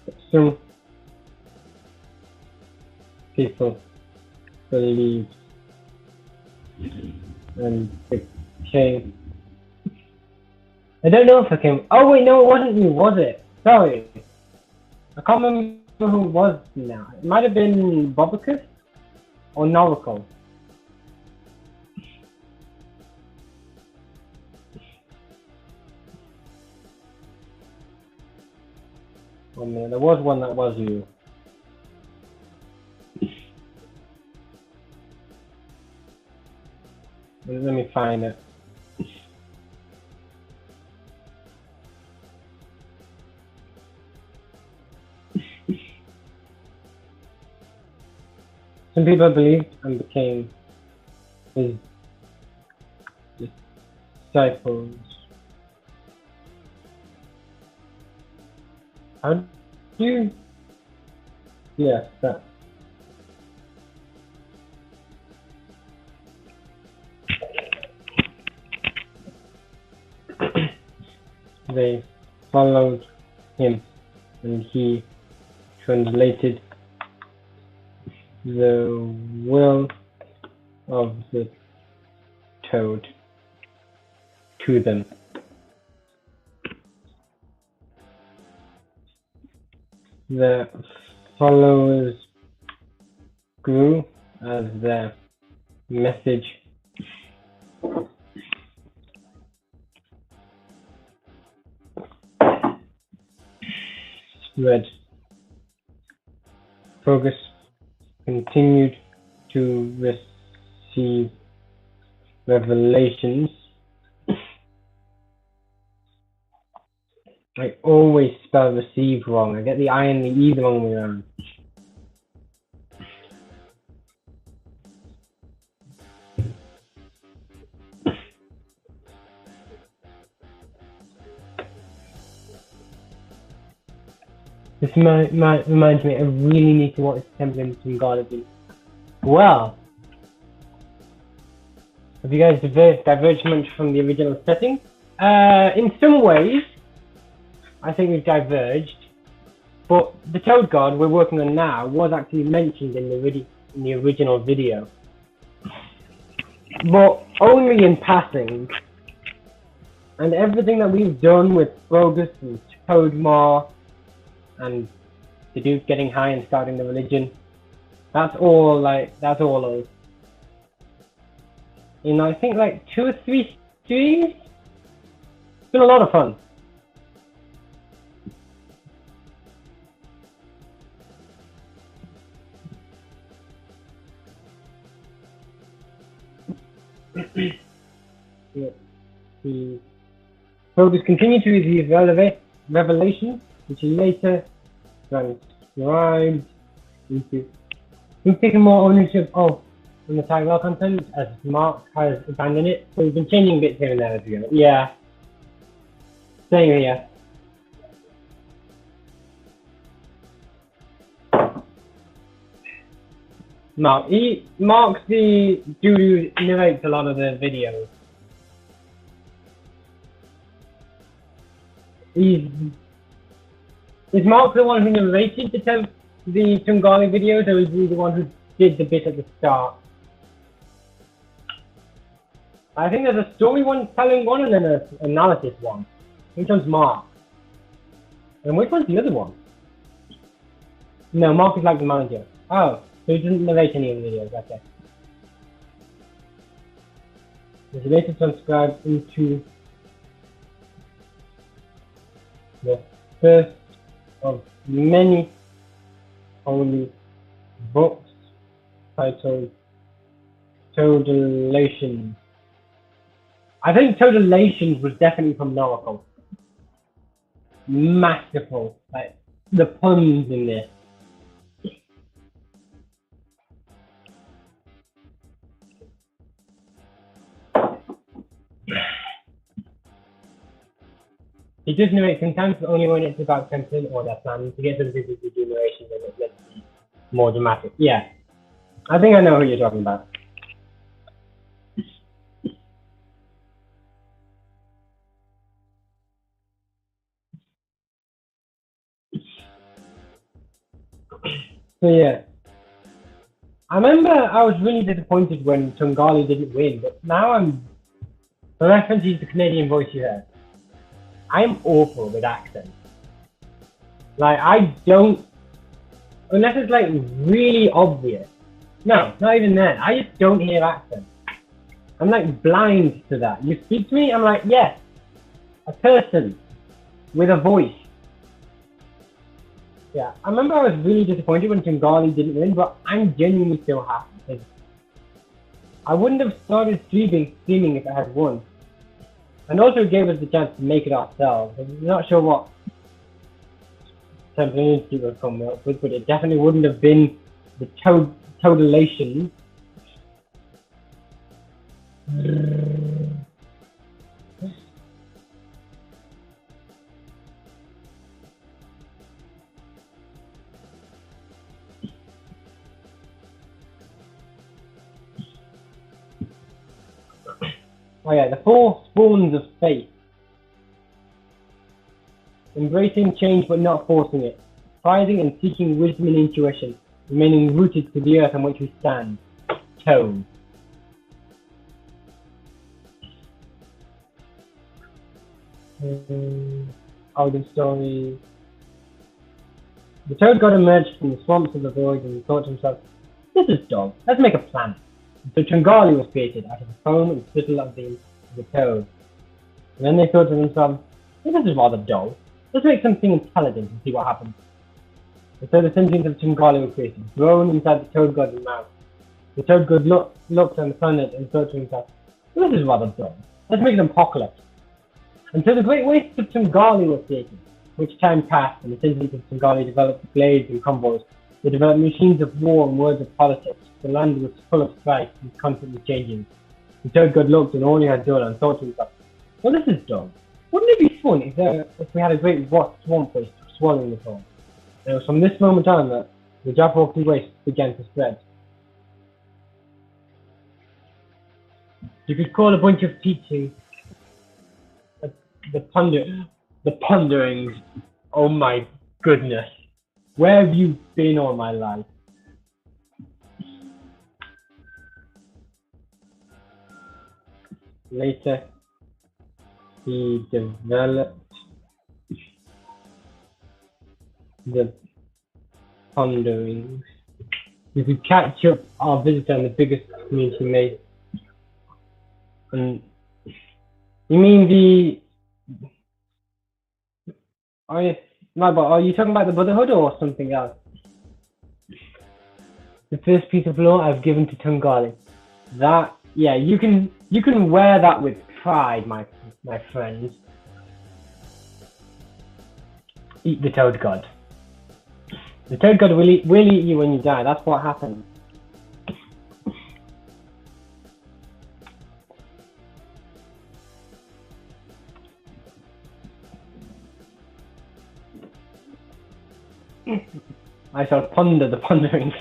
But some people believed and became. I don't know if I came. Oh wait, no, it wasn't you, was it? Sorry, I can't remember who it was now. It might have been Bobicus or Norical. Oh man, there was one that was you. Let me find it. Some people believed and became his disciples. How do you? Yes, that. They followed him, and he translated the will of the toad to them. The followers grew as their message spread. Fogus continued to receive revelations. I always spell receive wrong. I get the I and the E the wrong way around. This reminds me, I really need to watch Temple Taangali. Well, have you guys diverged much from the original setting? In some ways, I think we've diverged, but the Toad God we're working on now was actually mentioned in the original video, but only in passing. And everything that we've done with Bogus and Toadmore and the dude getting high and starting the religion, that's all us. In I think like 2 or 3 series. It's been a lot of fun. Bogus continued to receive revelations, which he later transcribed into. We've taken more ownership of the Taangali content as Mark has abandoned it, so we've been changing bits here and there as we go. Yeah. Same here. Mark's the dude who narrates a lot of the videos. Is Mark the one who narrated the Taangali videos, or is he the one who did the bit at the start? I think there's a story one, telling one, and then an analysis one. Which one's Mark? And which one's the other one? No, Mark is like the manager. Oh, so he doesn't narrate any of the videos, okay. It's later transcribed into the first of many holy books titled Toadalations. I think Toadalations was definitely from Oracle. Masterful, like the puns in this. He does narrate sometimes, but only when it's about something or their plans. To get some people to do narration, then it gets more dramatic. Yeah, I think I know who you're talking about. So yeah, I remember I was really disappointed when Taangali didn't win, but now the reference is the Canadian voice you heard. I'm awful with accents. Like, I don't, unless it's like really obvious. No, not even then. I just don't hear accents. I'm like blind to that. You speak to me, I'm like, yes, a person with a voice. Yeah, I remember I was really disappointed when Taangali didn't win, but I'm genuinely still happy because I wouldn't have started streaming if it had won. And also it gave us the chance to make it ourselves. I'm not sure what Temple Institute would come up with, but it definitely wouldn't have been the Toadalation. Oh yeah, the 4 spawns of faith. Embracing change but not forcing it. Prizing and seeking wisdom and intuition. Remaining rooted to the earth on which we stand. Toad. Origin story. The Toad God emerged from the swamps of the void and thought to himself, this is dull, let's make a planet. So Taangali was created out of the foam and spittle of the toad. And then they thought to themselves, this is rather dull. Let's make something intelligent and see what happens. And so the sentience of Taangali was created, grown inside the Toad God's mouth. The toad god looked on the planet and thought to himself, "This is rather dull. Let's make an apocalypse." Until the great wastes of Taangali were taken, which time passed and the citizens of Taangali developed blades and convoys. They developed machines of war and words of politics. The land was full of strife and constantly changing. The toad god looked and all he had done and thought to himself, "Well, this is dull. Wouldn't it be fun if we had a great rot swamp waste swallowing us all?" And it was from this moment on that the Jabberwocky waste began to spread. You could call a bunch of teaching the ponderings. Oh my goodness. Where have you been all my life? Later, he developed the ponderings. You could catch up our visitor on the biggest community made. And you mean the? Are you talking about the Brotherhood or something else? The first piece of law I've given to Taangali. That, yeah, you can wear that with pride, my friends. Eat the toad god. The toad god will eat you when you die. That's what happens. I shall ponder the ponderings.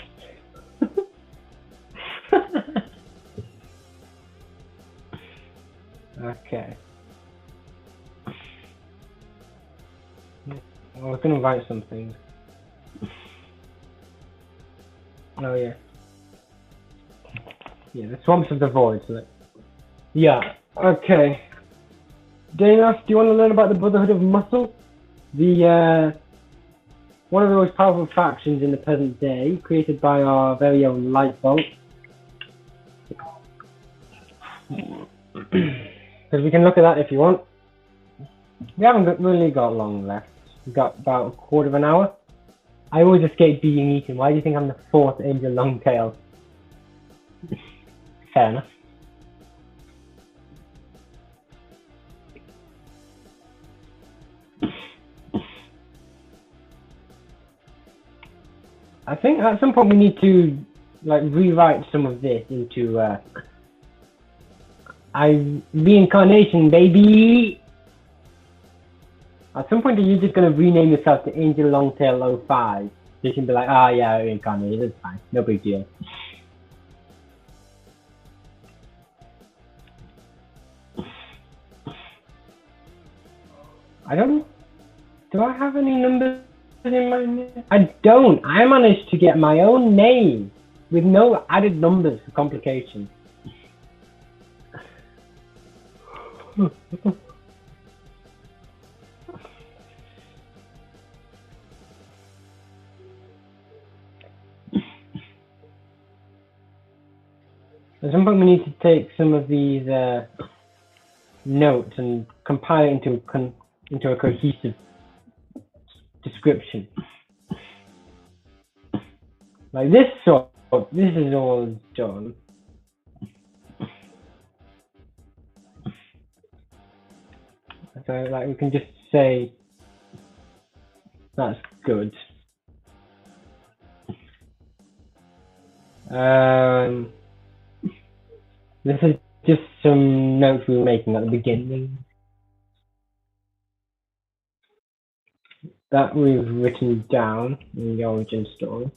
Okay. I was going to write something. Oh yeah. Yeah, the swamps of the void. So yeah. Okay. Dana, do you want to learn about the Brotherhood of Muscle? The one of the most powerful factions in the present day, created by our very own Lightbolt. Because we can look at that if you want. We haven't really got long left. We've got about a quarter of an hour. I always escape being eaten. Why do you think I'm the fourth Angel Longtail? Fair enough. I think at some point we need to rewrite some of this into reincarnation, baby. At some point, are you just gonna rename yourself to Angel Longtail 05? So you can be like, ah, yeah, reincarnated. It's fine, no big deal. I don't know. Do I have any numbers in my name? I don't. I managed to get my own name with no added numbers for complications. At some point we need to take some of these notes and compile it into a cohesive description. Like this this is all done. So like we can just say that's good. This is just some notes we were making at the beginning that we've written down in the origin story.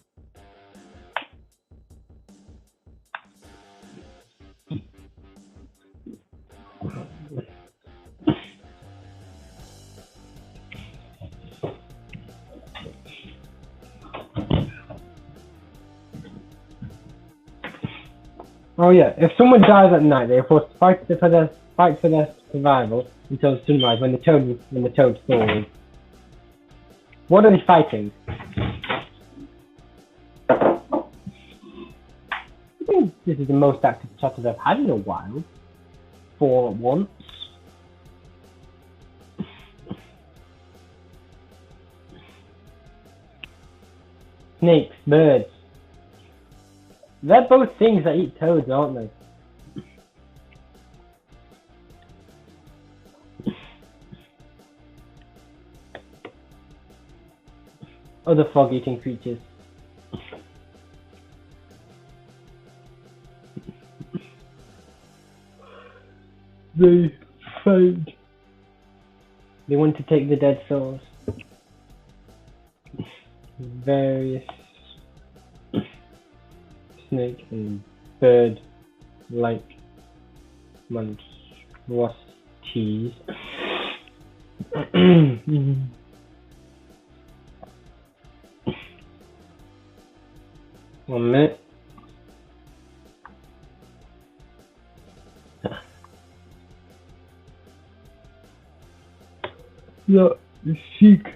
Oh yeah, if someone dies at night, they are forced to fight for their survival until sunrise when the toad falls. What are they fighting? I think this is the most active chapters I've had in a while. For once. Snakes, birds. They're both things that eat toads, aren't they? Other frog-eating creatures. They find. They want to take the dead souls. Various snake and bird-like monstrosities. 1 minute. That seek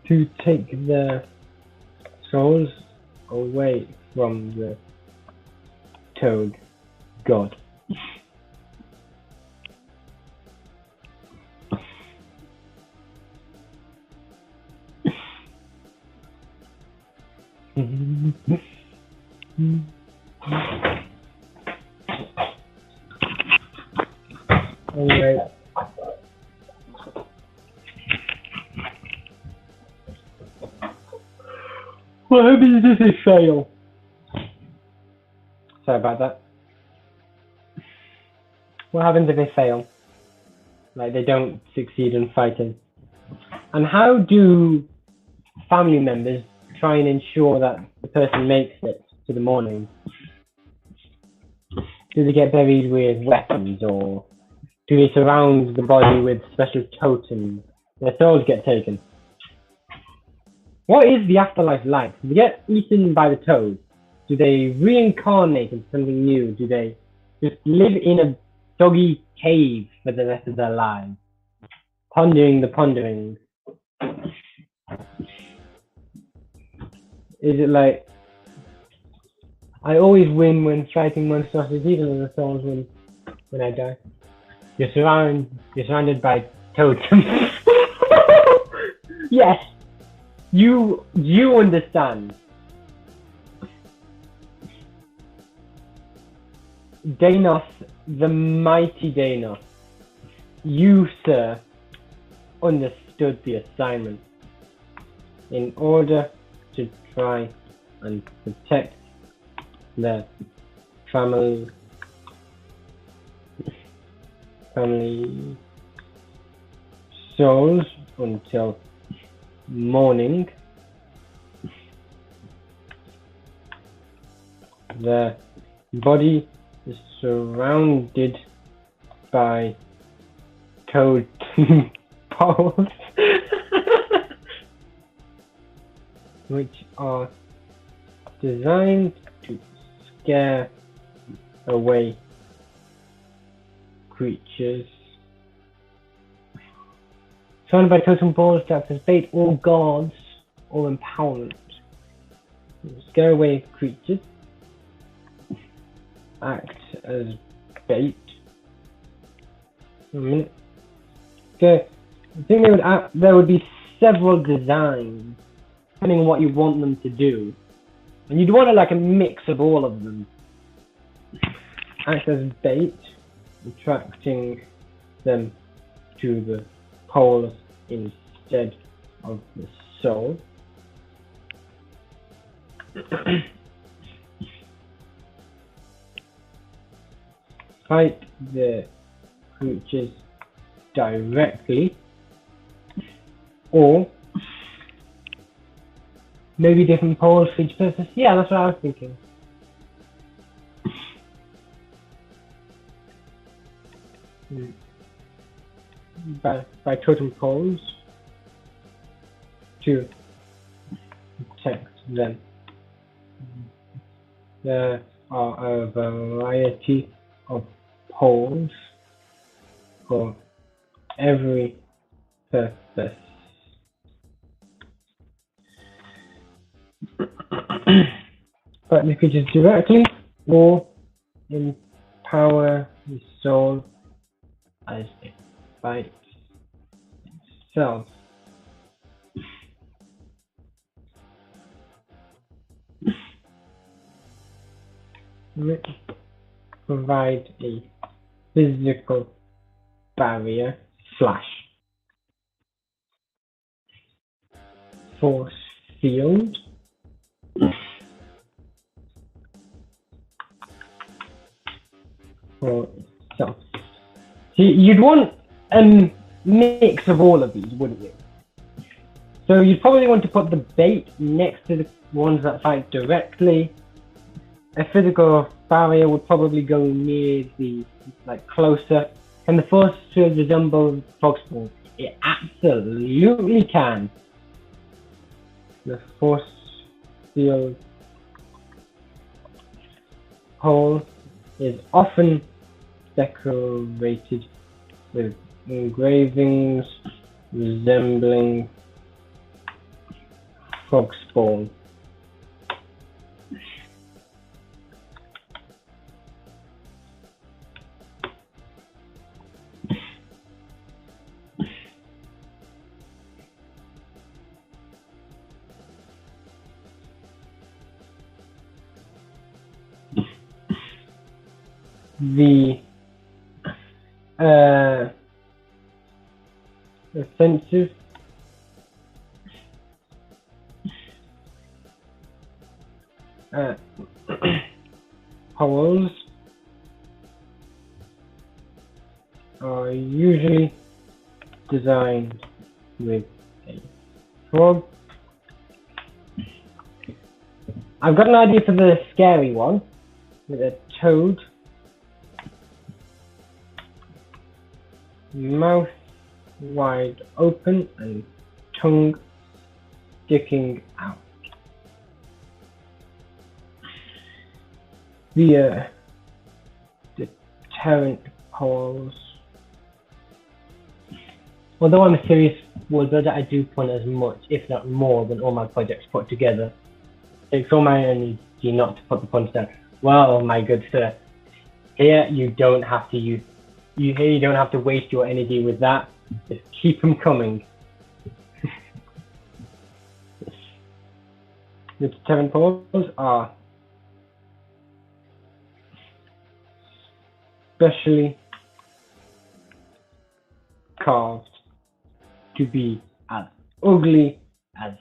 to take their souls away from the toad god. Alright. What happens if they fail? Sorry about that. What happens if they fail? Like they don't succeed in fighting? And how do family members try and ensure that the person makes it to the morning? Do they get buried with weapons, or do they surround the body with special totems? Their souls get taken. What is the afterlife like? Do they get eaten by the toad? Do they reincarnate into something new? Do they just live in a doggy cave for the rest of their lives, pondering the ponderings? Is it like, I always win when fighting monstrosities, even though the souls win when I die? You're surrounded by totems. Yes, you understand. Danos, the mighty Danos, you, sir, understood the assignment. In order to try and protect their family souls until morning, their body is surrounded by toad poles, which are designed to scare away creatures. Surrounded by totem balls to act as bait or guards or empowerment. Scare away creatures. Act as bait. A minute. Okay. I think there would be several designs depending on what you want them to do. And you'd want like a mix of all of them. Act as bait, attracting them to the poles instead of the soul. Fight the creatures directly, or maybe different poles for each purpose. Yeah, that's what I was thinking. By totem poles to protect them. There are a variety of poles for every purpose. But the creatures directly or empower the soul as it fights itself. provide a physical barrier slash force field for itself. So you'd want a mix of all of these, wouldn't you? So you'd probably want to put the bait next to the ones that fight directly. A physical barrier would probably go near the, like, closer. Can the force field resemble frog spawn? It absolutely can. The force field hole is often decorated with engravings resembling frog spawn. The offensive holes are usually designed with a frog. I've got an idea for the scary one, with a toad, mouth wide open and tongue sticking out. The deterrent poles. Although I'm a serious world builder, I do fun as much, if not more, than all my projects put together. It takes all my energy not to put the punch down. Well, my good sir, here you don't have to use. You don't have to waste your energy with that. Just keep them coming. The deterrent poles are specially carved to be as ugly as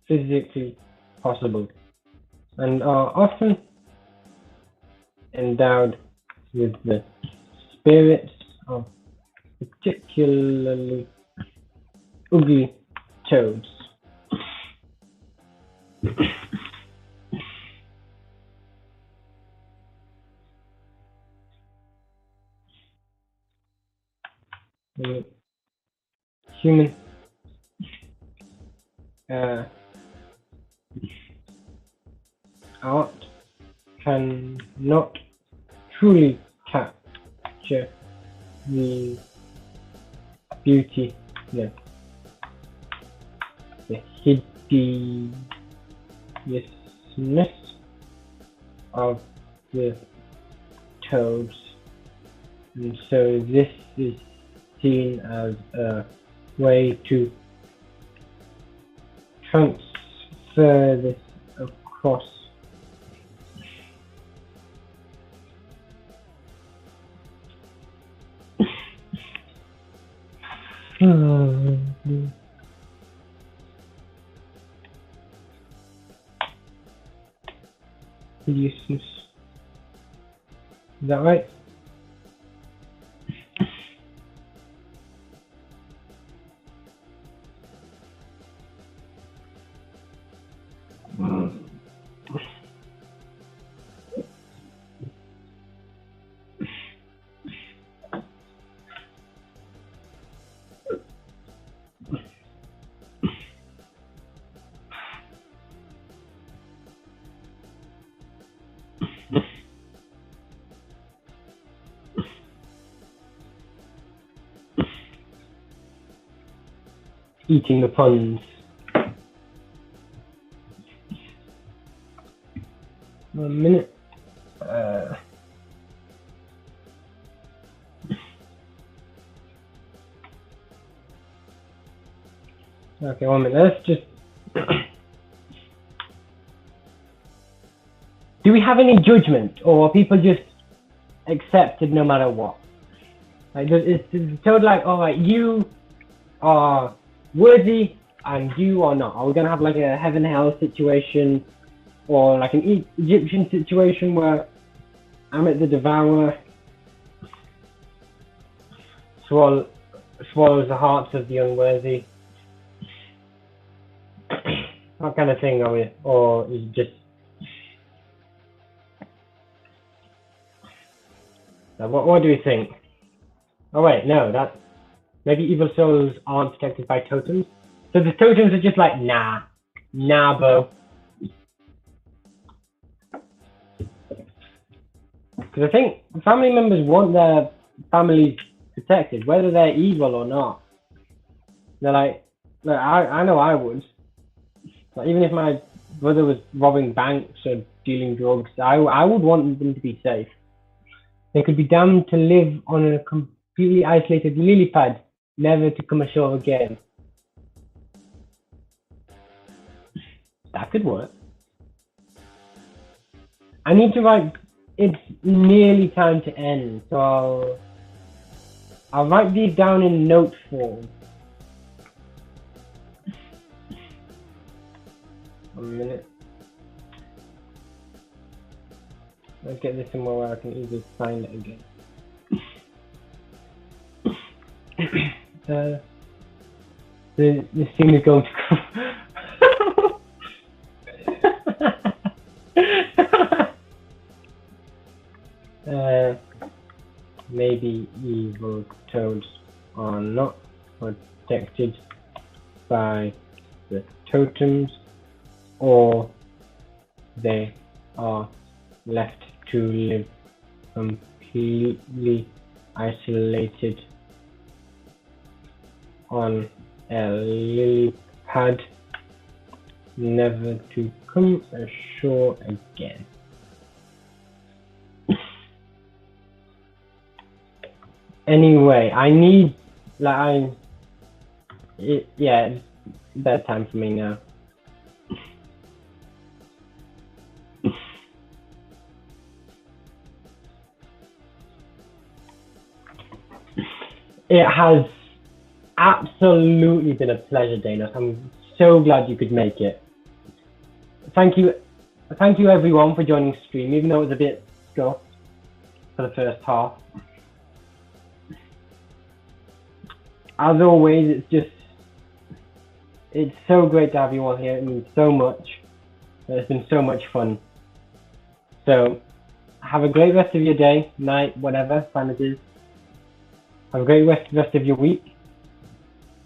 physically possible and are often endowed with the spirits of particularly ugly toads. Human art cannot truly capture the beauty, no, the hideousness of the toads, and so this is seen as a way to transfer this across hideousness. Is that right? Eating the puns. One minute. Okay, 1 minute. Let's just do we have any judgment, or are people just accepted no matter what? Like, it's told like, all right, you are worthy and you are not. Are we gonna have like a heaven hell situation, or like an Egyptian situation where Amit the Devourer swallows the hearts of the unworthy? What kind of thing are we, or is it just? What do we think? Oh wait, no, that maybe evil souls aren't protected by totems. So the totems are just like, nah, bro. Because I think family members want their families protected, whether they're evil or not. They're like I know I would. Like, even if my brother was robbing banks or dealing drugs, I would want them to be safe. They could be damned to live on a completely isolated lily pad, never to come ashore again. That could work. I need to write, it's nearly time to end, so I'll write these down in note form. 1 minute. Let's get this somewhere where I can easily find it again. This thing is going to maybe evil toads are not protected by the totems, or they are left to live completely isolated on a lily pad, never to come ashore again. Anyway, I need, like, yeah, it's bedtime for me now. It has absolutely been a pleasure, Dana. I'm so glad you could make it. Thank you everyone for joining the stream, even though it was a bit scuffed for the first half. As always, it's so great to have you all here. It means so much. It's been so much fun. So, have a great rest of your day, night, whatever time it is. Have a great rest of your week.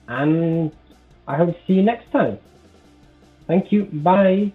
And I hope to see you next time. Thank you. Bye.